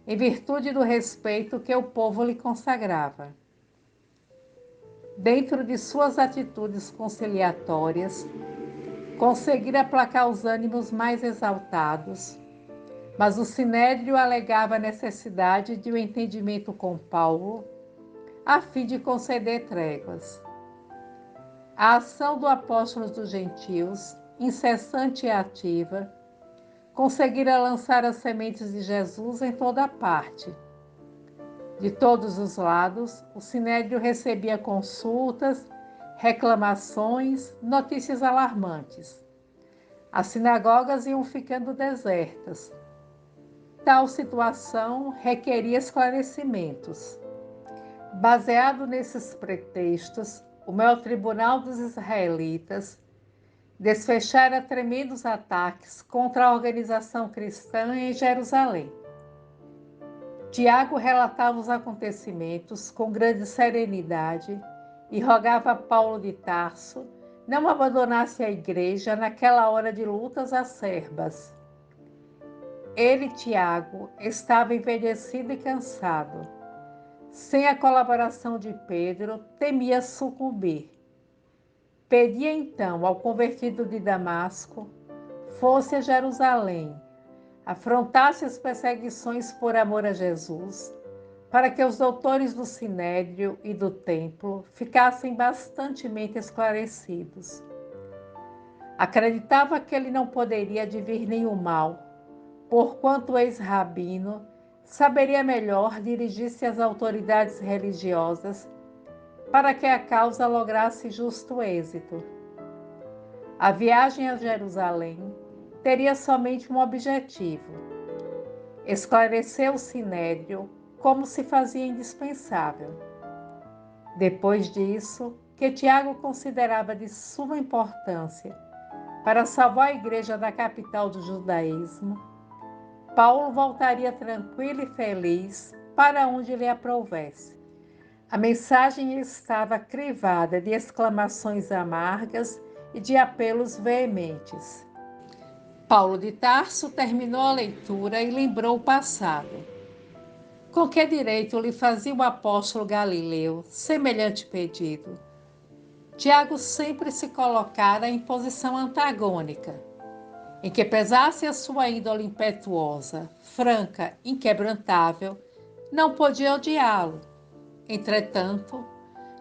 em virtude do respeito que o povo lhe consagrava. Dentro de suas atitudes conciliatórias, conseguira aplacar os ânimos mais exaltados, mas o Sinédrio alegava a necessidade de um entendimento com Paulo, a fim de conceder tréguas. A ação do apóstolo dos gentios, incessante e ativa, conseguira lançar as sementes de Jesus em toda parte. De todos os lados, o Sinédrio recebia consultas, reclamações, notícias alarmantes. As sinagogas iam ficando desertas. Tal situação requeria esclarecimentos. Baseado nesses pretextos, o maior tribunal dos israelitas desfechara tremendos ataques contra a organização cristã em Jerusalém. Tiago relatava os acontecimentos com grande serenidade e rogava a Paulo de Tarso não abandonasse a igreja naquela hora de lutas acerbas. Ele, Tiago, estava envelhecido e cansado. Sem a colaboração de Pedro, temia sucumbir. Pedia então ao convertido de Damasco, fosse a Jerusalém, afrontasse as perseguições por amor a Jesus, para que os doutores do Sinédrio e do Templo ficassem bastantemente esclarecidos. Acreditava que ele não poderia advir nenhum mal, porquanto o ex-rabino saberia melhor dirigir-se às autoridades religiosas para que a causa lograsse justo êxito. A viagem a Jerusalém teria somente um objetivo: esclarecer o Sinédrio como se fazia indispensável. Depois disso, que Tiago considerava de suma importância para salvar a igreja da capital do judaísmo, Paulo voltaria tranquilo e feliz para onde lhe aprouvesse. A mensagem estava crivada de exclamações amargas e de apelos veementes. Paulo de Tarso terminou a leitura e lembrou o passado. Com que direito lhe fazia o apóstolo Galileu semelhante pedido? Tiago sempre se colocara em posição antagônica, em que pesasse a sua índole impetuosa, franca, inquebrantável, não podia odiá-lo. Entretanto,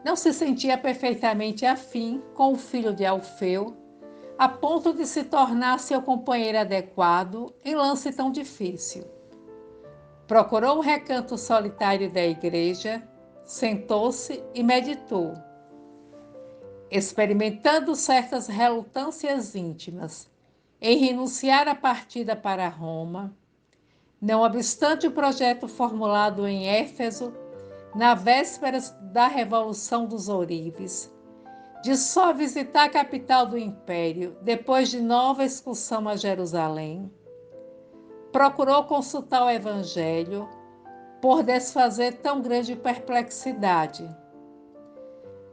não se sentia perfeitamente afim com o filho de Alfeu, a ponto de se tornar seu companheiro adequado em lance tão difícil. Procurou um recanto solitário da igreja, sentou-se e meditou. Experimentando certas relutâncias íntimas em renunciar à partida para Roma, não obstante o projeto formulado em Éfeso, na véspera da Revolução dos Ourives, de só visitar a capital do Império depois de nova excursão a Jerusalém, procurou consultar o Evangelho por desfazer tão grande perplexidade.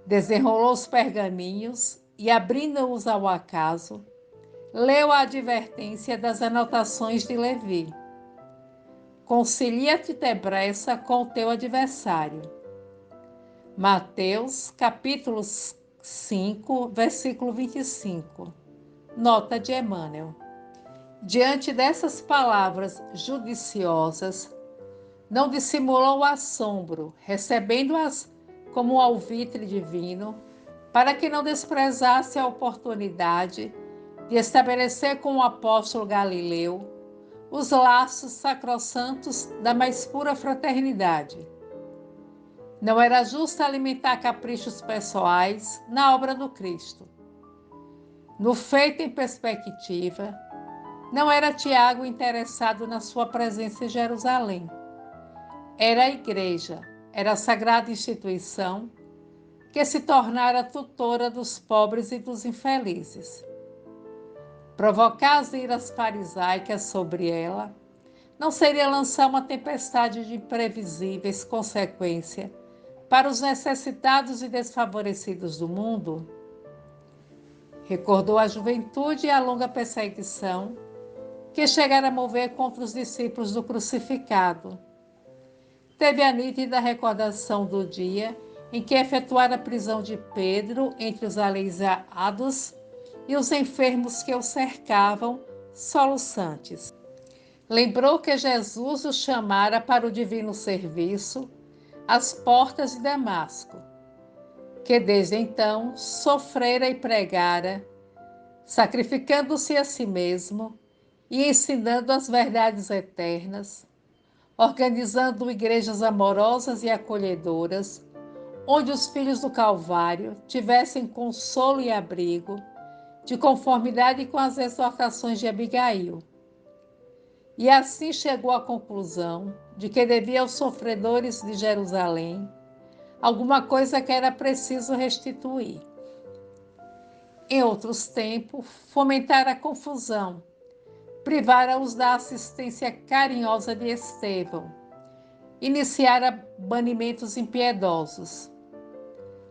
Desenrolou os pergaminhos e, abrindo-os ao acaso, leu a advertência das anotações de Levi. Concilia-te depressa com o teu adversário. Mateus, capítulo 5, versículo 25. Nota de Emmanuel. Diante dessas palavras judiciosas, não dissimulou o assombro, recebendo-as como um alvitre divino, para que não desprezasse a oportunidade de estabelecer com o apóstolo Galileu os laços sacrossantos da mais pura fraternidade. Não era justo alimentar caprichos pessoais na obra do Cristo. No feito em perspectiva, não era Tiago interessado na sua presença em Jerusalém. Era a igreja, era a sagrada instituição que se tornara tutora dos pobres e dos infelizes. Provocar as iras farisaicas sobre ela não seria lançar uma tempestade de imprevisíveis consequências para os necessitados e desfavorecidos do mundo? Recordou a juventude e a longa perseguição que chegara a mover contra os discípulos do crucificado. Teve a nítida recordação do dia em que efetuara a prisão de Pedro entre os aleijados e os enfermos que o cercavam, soluçantes. Lembrou que Jesus o chamara para o divino serviço às portas de Damasco, que desde então sofrera e pregara, sacrificando-se a si mesmo e ensinando as verdades eternas, organizando igrejas amorosas e acolhedoras, onde os filhos do Calvário tivessem consolo e abrigo, de conformidade com as exortações de Abigail. E assim chegou à conclusão de que devia aos sofredores de Jerusalém alguma coisa que era preciso restituir. Em outros tempos, fomentara a confusão, privara-os da assistência carinhosa de Estevão, iniciara banimentos impiedosos.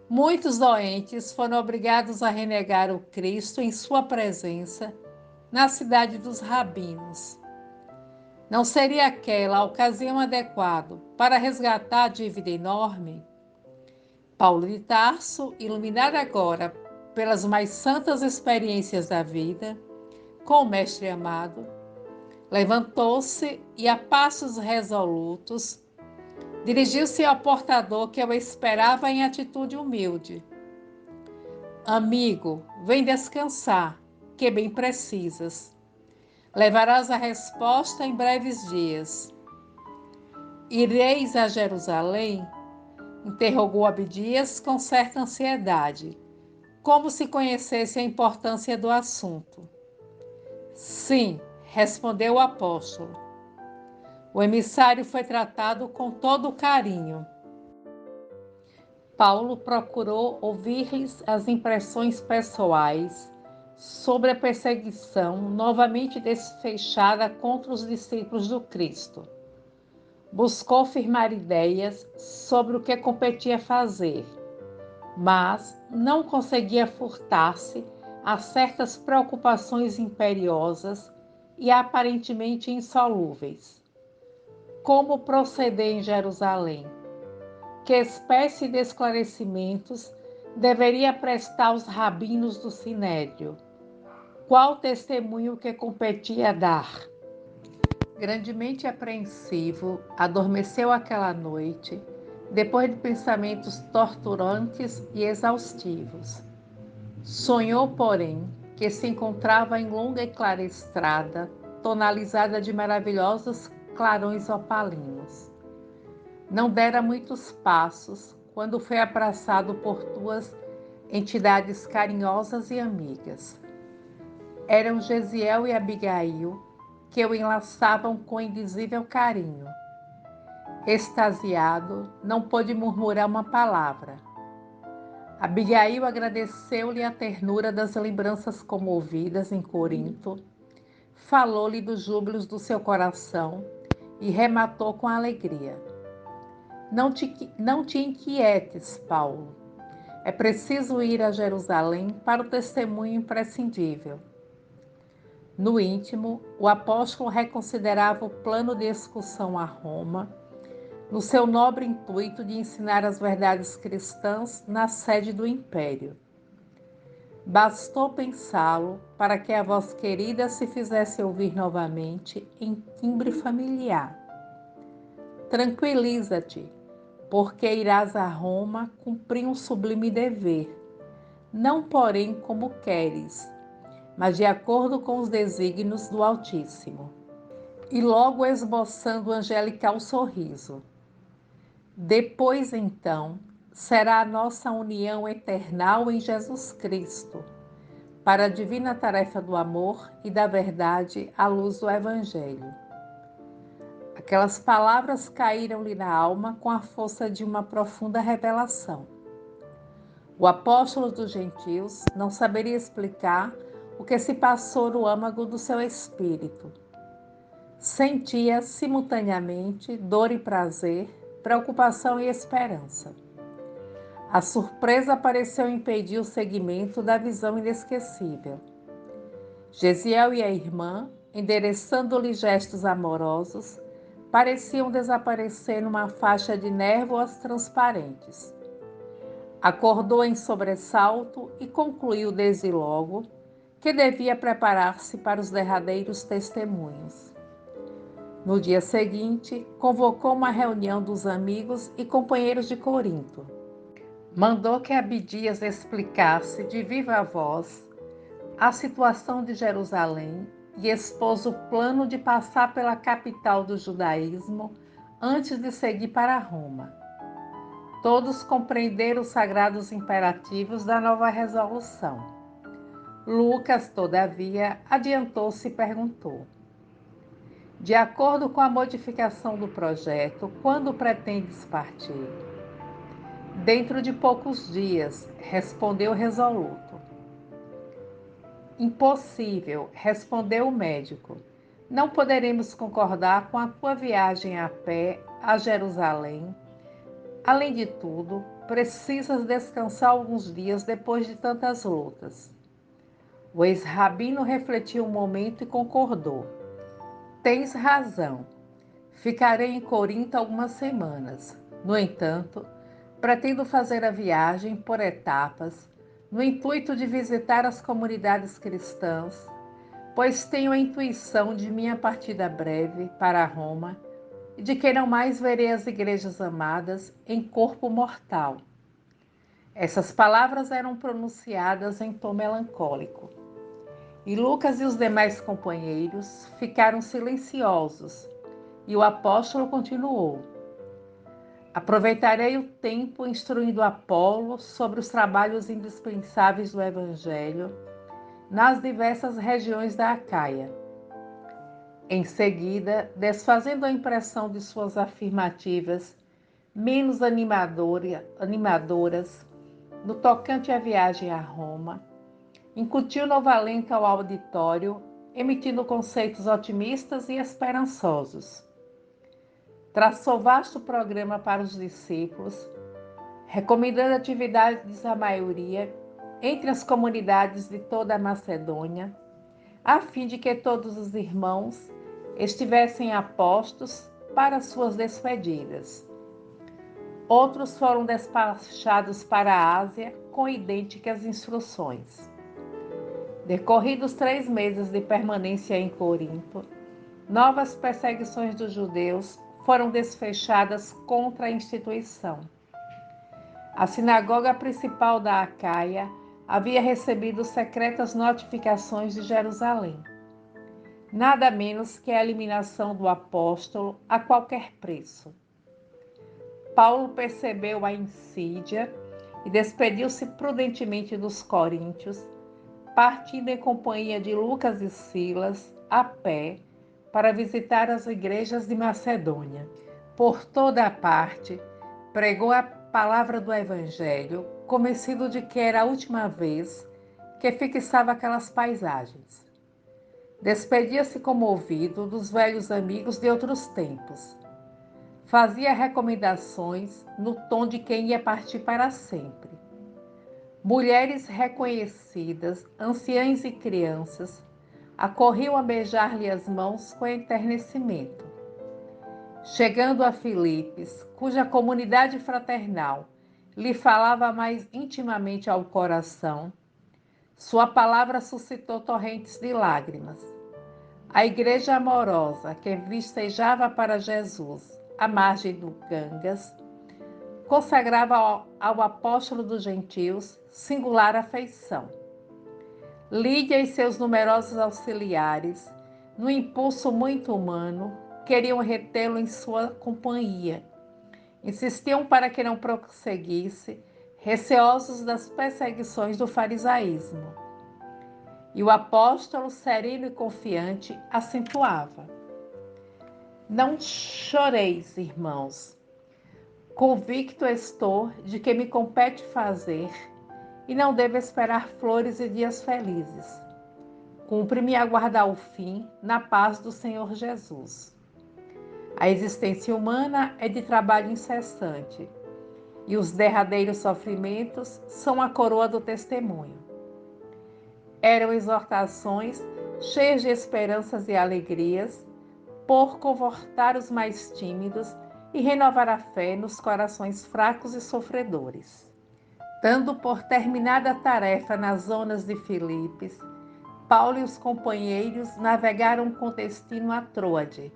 Muitos doentes foram obrigados a renegar o Cristo em sua presença na cidade dos rabinos. Não seria aquela a ocasião adequada para resgatar a dívida enorme? Paulo de Tarso, iluminado agora pelas mais santas experiências da vida, com o Mestre amado, levantou-se e, a passos resolutos, dirigiu-se ao portador que o esperava em atitude humilde. Amigo, vem descansar, que bem precisas. Levarás a resposta em breves dias. Ireis a Jerusalém? Interrogou Abdias com certa ansiedade, como se conhecesse a importância do assunto. Sim, respondeu o apóstolo. O emissário foi tratado com todo o carinho. Paulo procurou ouvir-lhes as impressões pessoais sobre a perseguição novamente desfechada contra os discípulos do Cristo. Buscou firmar ideias sobre o que competia fazer, mas não conseguia furtar-se a certas preocupações imperiosas e aparentemente insolúveis. Como proceder em Jerusalém? Que espécie de esclarecimentos deveria prestar os rabinos do Sinédrio? Qual testemunho que competia dar? Grandemente apreensivo, adormeceu aquela noite, depois de pensamentos torturantes e exaustivos. Sonhou, porém, que se encontrava em longa e clara estrada, tonalizada de maravilhosos clarões opalinos. Não dera muitos passos quando foi abraçado por duas entidades carinhosas e amigas. Eram Gesiel e Abigail, que o enlaçavam com indizível carinho. Extasiado, não pôde murmurar uma palavra. Abigail agradeceu-lhe a ternura das lembranças comovidas em Corinto, falou-lhe dos júbilos do seu coração e rematou com alegria. Não te inquietes, Paulo. É preciso ir a Jerusalém para o testemunho imprescindível. No íntimo, o apóstolo reconsiderava o plano de excursão a Roma, no seu nobre intuito de ensinar as verdades cristãs na sede do império. Bastou pensá-lo para que a voz querida se fizesse ouvir novamente em timbre familiar. Tranquiliza-te, porque irás a Roma cumprir um sublime dever, não porém como queres, mas de acordo com os desígnios do Altíssimo. E logo esboçando o angelical sorriso. Depois, então, será a nossa união eternal em Jesus Cristo, para a divina tarefa do amor e da verdade à luz do Evangelho. Aquelas palavras caíram-lhe na alma com a força de uma profunda revelação. O apóstolo dos gentios não saberia explicar o que se passou no âmago do seu espírito. Sentia simultaneamente dor e prazer, preocupação e esperança. A surpresa pareceu impedir o seguimento da visão inesquecível. Gesiel e a irmã, endereçando-lhe gestos amorosos, pareciam desaparecer numa faixa de névoas transparentes. Acordou em sobressalto e concluiu desde logo que devia preparar-se para os derradeiros testemunhos. No dia seguinte, convocou uma reunião dos amigos e companheiros de Corinto. Mandou que Abdias explicasse de viva voz a situação de Jerusalém e expôs o plano de passar pela capital do judaísmo antes de seguir para Roma. Todos compreenderam os sagrados imperativos da nova resolução. Lucas, todavia, adiantou-se e perguntou: de acordo com a modificação do projeto, quando pretendes partir? Dentro de poucos dias, respondeu resoluto. Impossível, respondeu o médico. Não poderemos concordar com a tua viagem a pé a Jerusalém. Além de tudo, precisas descansar alguns dias depois de tantas lutas. O ex-rabino refletiu um momento e concordou. Tens razão. Ficarei em Corinto algumas semanas. No entanto, pretendo fazer a viagem por etapas, no intuito de visitar as comunidades cristãs, pois tenho a intuição de minha partida breve para Roma e de que não mais verei as igrejas amadas em corpo mortal. Essas palavras eram pronunciadas em tom melancólico. E Lucas e os demais companheiros ficaram silenciosos, e o apóstolo continuou. Aproveitarei o tempo instruindo Apolo sobre os trabalhos indispensáveis do Evangelho nas diversas regiões da Acaia. Em seguida, desfazendo a impressão de suas afirmativas menos animadoras no tocante à viagem a Roma, incutiu nova alento ao auditório, emitindo conceitos otimistas e esperançosos. Traçou vasto programa para os discípulos, recomendando atividades à maioria entre as comunidades de toda a Macedônia, a fim de que todos os irmãos estivessem apostos para suas despedidas. Outros foram despachados para a Ásia com idênticas instruções. Decorridos 3 meses de permanência em Corinto, novas perseguições dos judeus foram desfechadas contra a instituição. A sinagoga principal da Acaia havia recebido secretas notificações de Jerusalém. Nada menos que a eliminação do apóstolo a qualquer preço. Paulo percebeu a insídia e despediu-se prudentemente dos coríntios, partindo em companhia de Lucas e Silas, a pé, para visitar as igrejas de Macedônia. Por toda a parte, pregou a palavra do Evangelho, convencido de que era a última vez que fixava aquelas paisagens. Despedia-se comovido dos velhos amigos de outros tempos. Fazia recomendações no tom de quem ia partir para sempre. Mulheres reconhecidas, anciãs e crianças, acorriam a beijar-lhe as mãos com enternecimento. Chegando a Filipos, cuja comunidade fraternal lhe falava mais intimamente ao coração, sua palavra suscitou torrentes de lágrimas. A igreja amorosa que vicejava para Jesus à margem do Ganges consagrava ao apóstolo dos gentios singular afeição. Lídia e seus numerosos auxiliares, no impulso muito humano, queriam retê-lo em sua companhia. Insistiam para que não prosseguisse, receosos das perseguições do farisaísmo. E o apóstolo, sereno e confiante, acentuava: Não choreis, irmãos. Convicto estou de que me compete fazer e não devo esperar flores e dias felizes. Cumpre-me aguardar o fim na paz do Senhor Jesus. A existência humana é de trabalho incessante e os derradeiros sofrimentos são a coroa do testemunho. Eram exortações cheias de esperanças e alegrias por confortar os mais tímidos e renovar a fé nos corações fracos e sofredores. Dando por terminada a tarefa nas zonas de Filipos, Paulo e os companheiros navegaram com destino a Troade.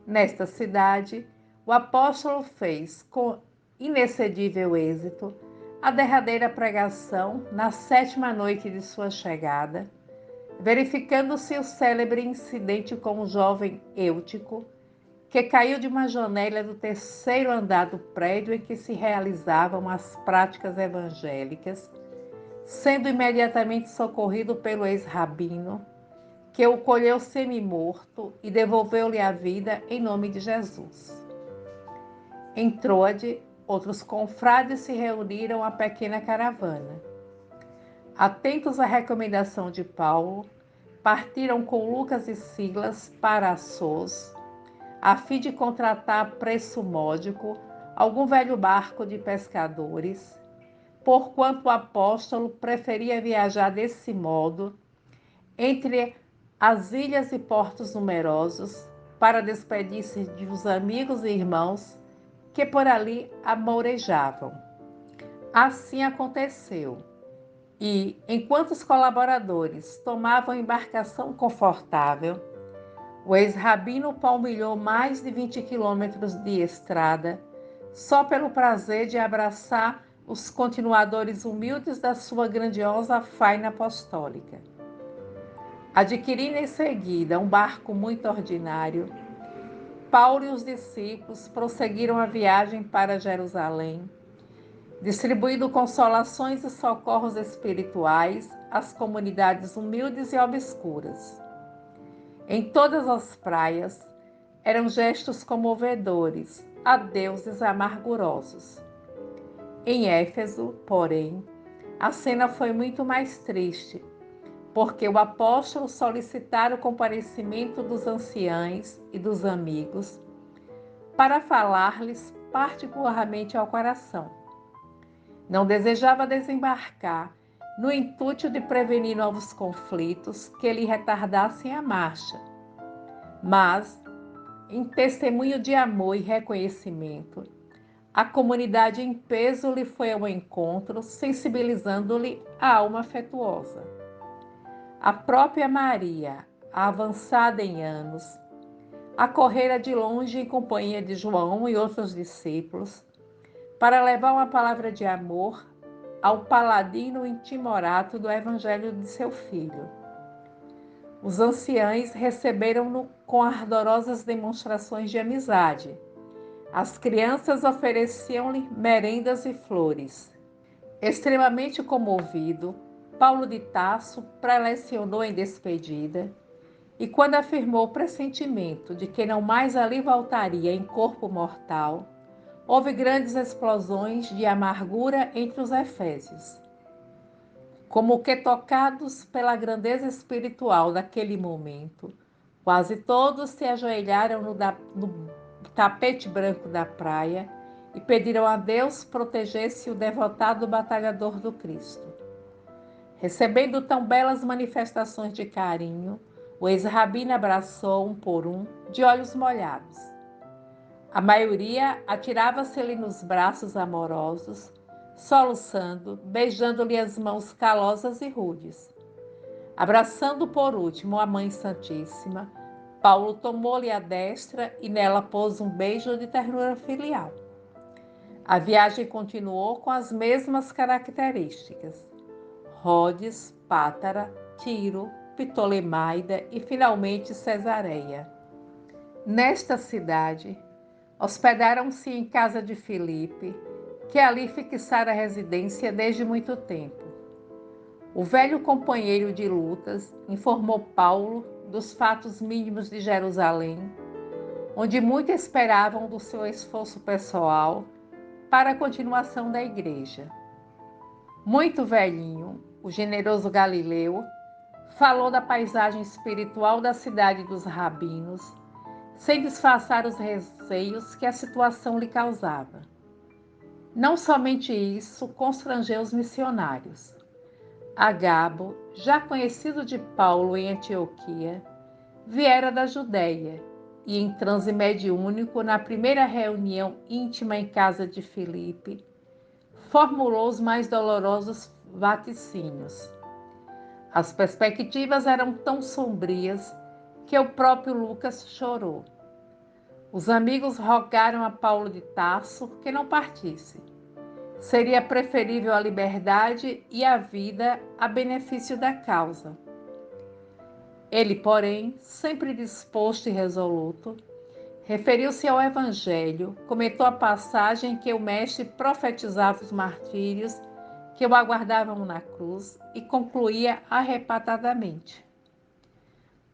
Nesta cidade, o apóstolo fez, com inexcedível êxito, a derradeira pregação na 7ª noite de sua chegada, verificando-se o célebre incidente com o jovem Eutico, que caiu de uma janela do 3º andar do prédio em que se realizavam as práticas evangélicas, sendo imediatamente socorrido pelo ex-rabino, que o colheu semi-morto e devolveu-lhe a vida em nome de Jesus. Em Troade, outros confrades se reuniram à pequena caravana. Atentos à recomendação de Paulo, partiram com Lucas e Silas para Assos, a fim de contratar a preço módico algum velho barco de pescadores, porquanto o apóstolo preferia viajar desse modo entre as ilhas e portos numerosos para despedir-se dos amigos e irmãos que por ali amorejavam. Assim aconteceu. E, enquanto os colaboradores tomavam embarcação confortável, o ex-rabino palmilhou mais de 20 quilômetros de estrada só pelo prazer de abraçar os continuadores humildes da sua grandiosa faina apostólica. Adquirindo em seguida um barco muito ordinário, Paulo e os discípulos prosseguiram a viagem para Jerusalém, distribuindo consolações e socorros espirituais às comunidades humildes e obscuras. Em todas as praias, eram gestos comovedores a deuses amargurosos. Em Éfeso, porém, a cena foi muito mais triste, porque o apóstolo solicitara o comparecimento dos anciãos e dos amigos para falar-lhes particularmente ao coração. Não desejava desembarcar no intuito de prevenir novos conflitos que lhe retardassem a marcha, mas, em testemunho de amor e reconhecimento, a comunidade em peso lhe foi ao encontro, sensibilizando-lhe a alma afetuosa. A própria Maria, avançada em anos, acorrera de longe em companhia de João e outros discípulos, para levar uma palavra de amor ao paladino intimorato do evangelho de seu filho. Os anciãos receberam-no com ardorosas demonstrações de amizade. As crianças ofereciam-lhe merendas e flores. Extremamente comovido, Paulo de Tarso prelecionou em despedida, e quando afirmou o pressentimento de que não mais ali voltaria em corpo mortal, houve grandes explosões de amargura entre os efésios. Como que tocados pela grandeza espiritual daquele momento, quase todos se ajoelharam no tapete branco da praia e pediram a Deus protegesse o devotado batalhador do Cristo. Recebendo tão belas manifestações de carinho, o ex-rabino abraçou um por um, de olhos molhados. A maioria atirava-se-lhe nos braços amorosos, soluçando, beijando-lhe as mãos calosas e rudes. Abraçando por último a Mãe Santíssima, Paulo tomou-lhe a destra e nela pôs um beijo de ternura filial. A viagem continuou com as mesmas características. Rhodes, Pátara, Tiro, Ptolemaida e finalmente Cesareia. Nesta cidade, hospedaram-se em casa de Filipe, que ali fixara residência desde muito tempo. O velho companheiro de lutas informou Paulo dos fatos mínimos de Jerusalém, onde muito esperavam do seu esforço pessoal para a continuação da igreja. Muito velhinho, o generoso Galileu falou da paisagem espiritual da cidade dos rabinos, sem disfarçar os receios que a situação lhe causava. Não somente isso constrangeu os missionários. Agabo, já conhecido de Paulo em Antioquia, viera da Judéia e, em transe mediúnico, na primeira reunião íntima em casa de Filipe, formulou os mais dolorosos vaticínios. As perspectivas eram tão sombrias que o próprio Lucas chorou. Os amigos rogaram a Paulo de Tarso que não partisse. Seria preferível a liberdade e a vida a benefício da causa. Ele, porém, sempre disposto e resoluto, referiu-se ao Evangelho, comentou a passagem que o mestre profetizava os martírios que o aguardavam na cruz e concluía arrebatadamente.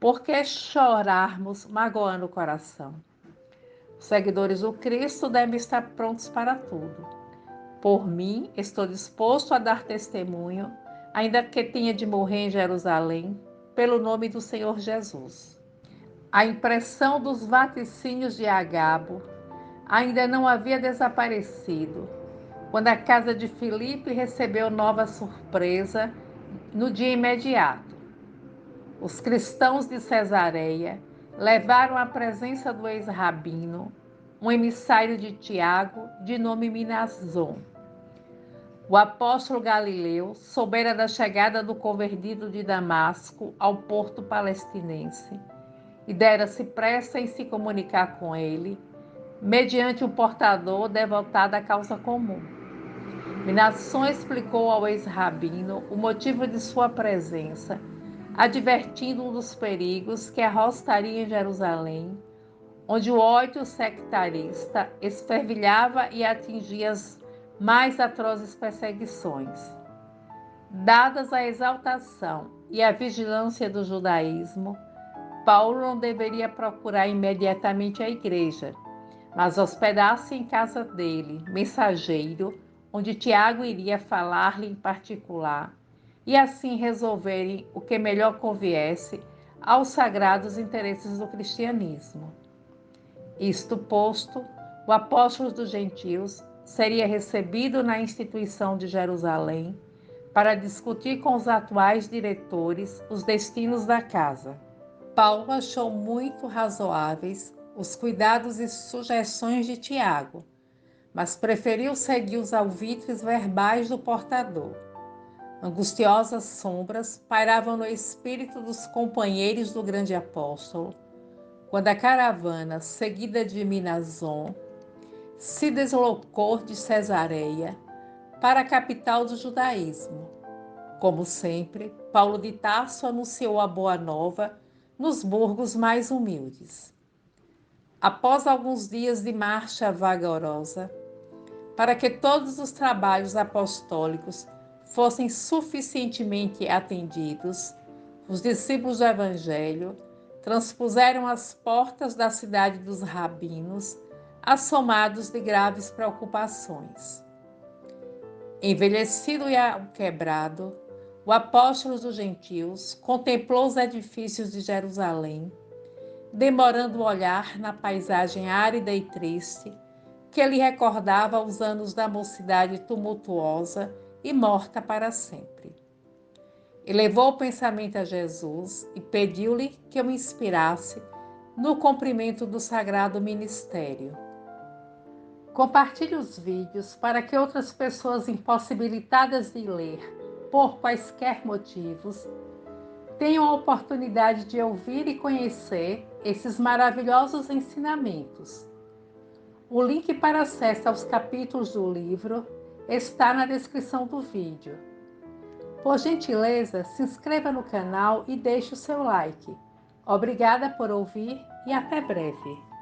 Por que chorarmos magoando o coração? Os seguidores do Cristo devem estar prontos para tudo. Por mim, estou disposto a dar testemunho, ainda que tenha de morrer em Jerusalém, pelo nome do Senhor Jesus. A impressão dos vaticínios de Agabo ainda não havia desaparecido, quando a casa de Filipe recebeu nova surpresa no dia imediato. Os cristãos de Cesareia levaram à presença do ex-rabino um emissário de Tiago, de nome Minazon. O apóstolo Galileu soubera da chegada do convertido de Damasco ao porto palestinense e dera-se pressa em se comunicar com ele, mediante o portador devotado à causa comum. Minazon explicou ao ex-rabino o motivo de sua presença, advertindo-o dos perigos que arrostaria em Jerusalém, onde o ódio sectarista esfervilhava e atingia as mais atrozes perseguições. Dadas a exaltação e a vigilância do judaísmo, Paulo não deveria procurar imediatamente a igreja, mas hospedar-se em casa dele, mensageiro, onde Tiago iria falar-lhe em particular, e assim resolverem o que melhor conviesse aos sagrados interesses do cristianismo. Isto posto, o apóstolo dos gentios seria recebido na instituição de Jerusalém para discutir com os atuais diretores os destinos da casa. Paulo achou muito razoáveis os cuidados e sugestões de Tiago, mas preferiu seguir os alvitres verbais do portador. Angustiosas sombras pairavam no espírito dos companheiros do grande apóstolo, quando a caravana, seguida de Minazon, se deslocou de Cesareia para a capital do judaísmo. Como sempre, Paulo de Tarso anunciou a boa nova nos burgos mais humildes. Após alguns dias de marcha vagarosa, para que todos os trabalhos apostólicos fossem suficientemente atendidos, os discípulos do Evangelho transpuseram as portas da cidade dos rabinos, assomados de graves preocupações. Envelhecido e quebrado, o apóstolo dos gentios contemplou os edifícios de Jerusalém, demorando o olhar na paisagem árida e triste, que lhe recordava os anos da mocidade tumultuosa e morta para sempre. Elevou o pensamento a Jesus e pediu-lhe que o inspirasse no cumprimento do sagrado ministério. Compartilhe os vídeos para que outras pessoas impossibilitadas de ler, por quaisquer motivos, tenham a oportunidade de ouvir e conhecer esses maravilhosos ensinamentos. O link para acesso aos capítulos do livro está na descrição do vídeo. Por gentileza, se inscreva no canal e deixe o seu like. Obrigada por ouvir e até breve.